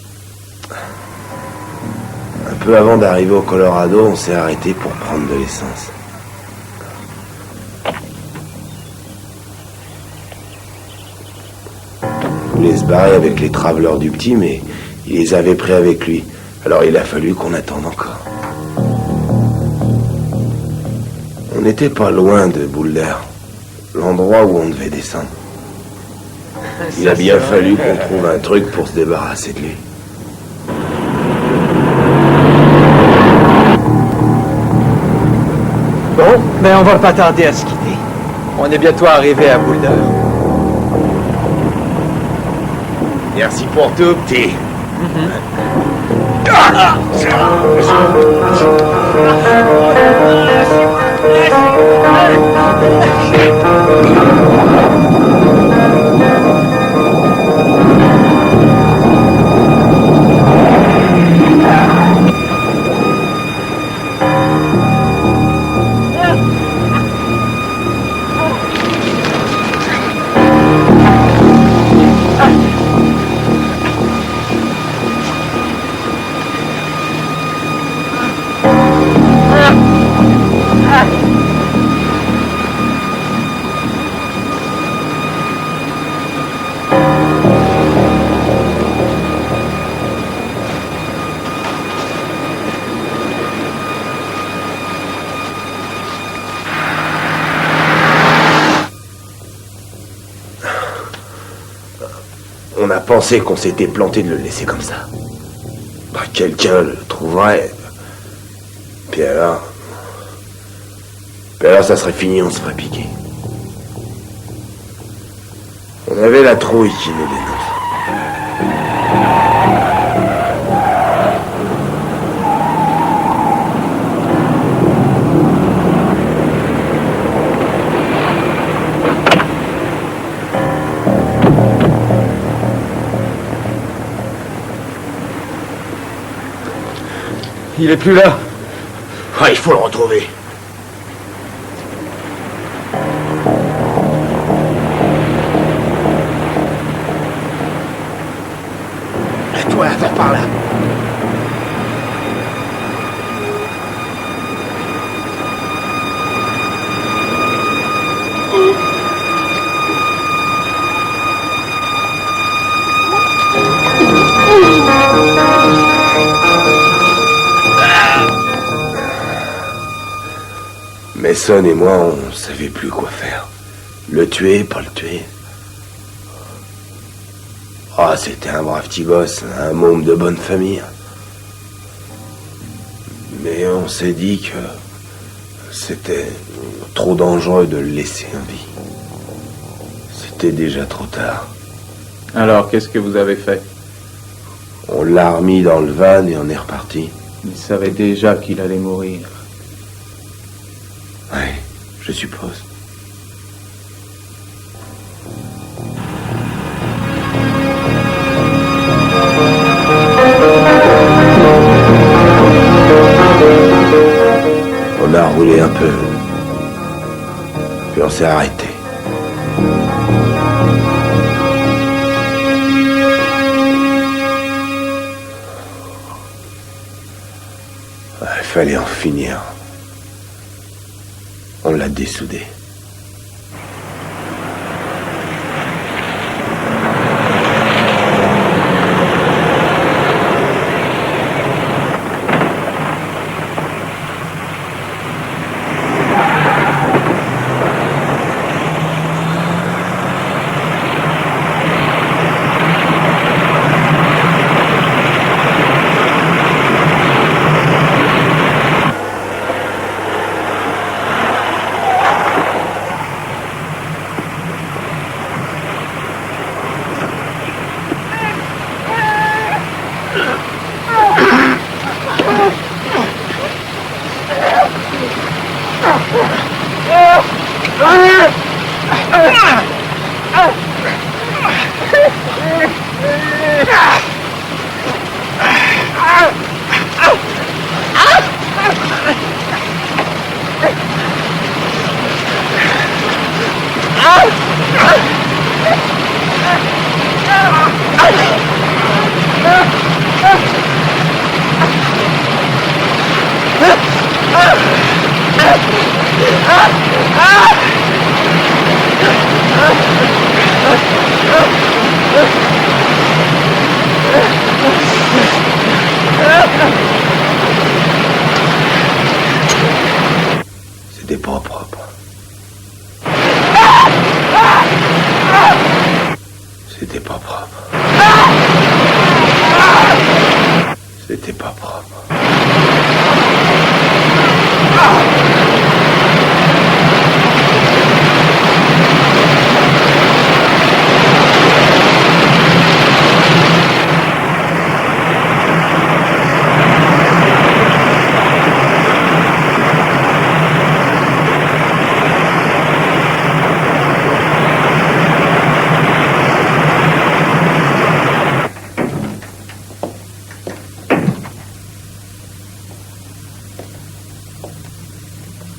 Un peu avant d'arriver au Colorado, on s'est arrêté pour prendre de l'essence. Il voulait se barrer avec les travelers du petit, mais il les avait pris avec lui. Alors il a fallu qu'on attende encore. On n'était pas loin de Boulder, l'endroit où on devait descendre. Il a bien fallu qu'on trouve un truc pour se débarrasser de lui. Bon, mais on va pas tarder à se quitter. On est bientôt arrivé à Boulder. Merci pour tout, petit. On a pensé qu'on s'était planté de le laisser comme ça. Quelqu'un le trouverait. Puis alors, ça serait fini, on se ferait piquer. On avait la trouille qui nous dénonce. Il est plus là. Ouais, il faut le retrouver. Toi, vers par là. Mason et moi, on savait plus quoi faire. Le tuer, pas le tuer. Ah, c'était un brave petit boss, un môme de bonne famille. Mais on s'est dit que c'était trop dangereux de le laisser en vie. C'était déjà trop tard. Alors, qu'est-ce que vous avez fait? On l'a remis dans le van et on est reparti. Il savait déjà qu'il allait mourir. Ouais, je suppose. On a roulé un peu, puis on s'est arrêté. Il fallait en finir. On l'a dessoudé. C'était pas propre. C'était pas propre. C'était pas propre.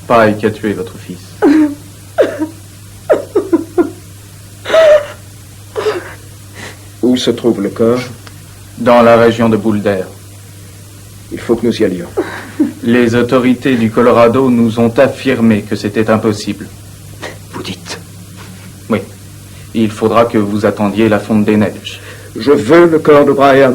Pike a tué votre fils. Où se trouve le corps? Dans la région de Boulder. Il faut que nous y allions. Les autorités du Colorado nous ont affirmé que c'était impossible. Vous dites? Oui. Il faudra que vous attendiez la fonte des neiges. Je veux le corps de Brian.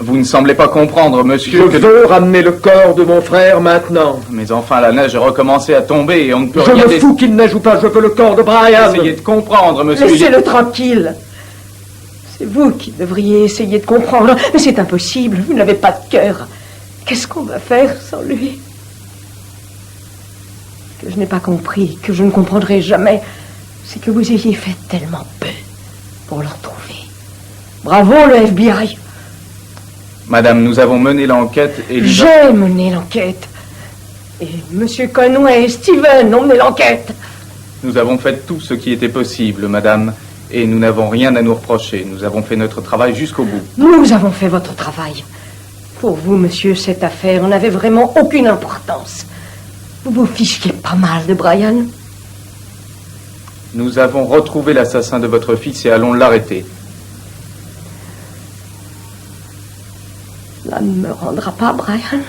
Vous ne semblez pas comprendre, monsieur. Je veux ramener le corps de mon frère maintenant. Mais enfin, la neige a recommencé à tomber et on ne peut Je rien... me fous qu'il neige ou pas, je veux le corps de Brian. Essayez de comprendre, monsieur. Laissez-le tranquille. C'est vous qui devriez essayer de comprendre. Mais c'est impossible, vous n'avez pas de cœur. Qu'est-ce qu'on va faire sans lui? Ce que je n'ai pas compris, que je ne comprendrai jamais, c'est que vous ayez fait tellement peu pour le retrouver. Bravo, le FBI. Madame, nous avons mené l'enquête et... J'ai mené l'enquête. Et Monsieur Conway et Steven ont mené l'enquête. Nous avons fait tout ce qui était possible, madame, et nous n'avons rien à nous reprocher. Nous avons fait notre travail jusqu'au bout. Nous avons fait votre travail. Pour vous, monsieur, cette affaire n'avait vraiment aucune importance. Vous vous fichiez pas mal de Brian. Nous avons retrouvé l'assassin de votre fils et allons l'arrêter. Cela ne me rendra pas, Brian.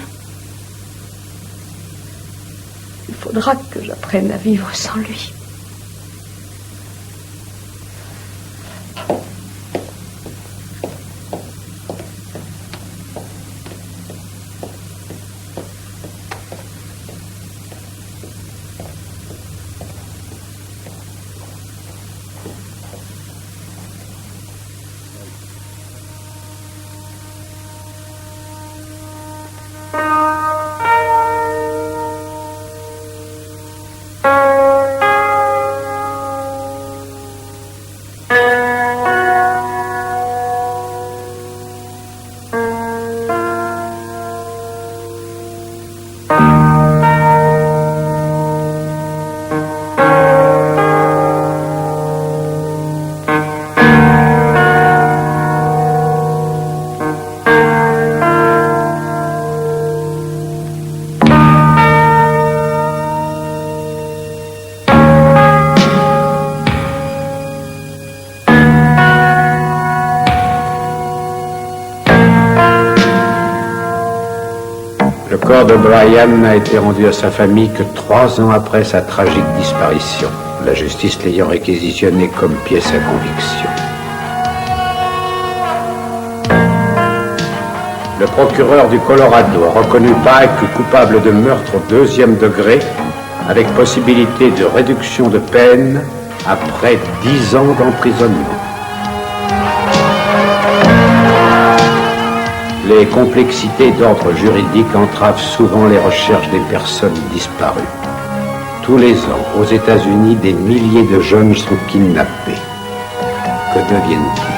Il faudra que j'apprenne à vivre sans lui. corps de Brian n'a été rendu à sa famille que 3 ans après sa tragique disparition, la justice l'ayant réquisitionné comme pièce à conviction. Le procureur du Colorado a reconnu Pike coupable de meurtre au 2e degré, avec possibilité de réduction de peine après 10 ans d'emprisonnement. Les complexités d'ordre juridique entravent souvent les recherches des personnes disparues. Tous les ans, aux États-Unis, des milliers de jeunes sont kidnappés. Que deviennent-ils ?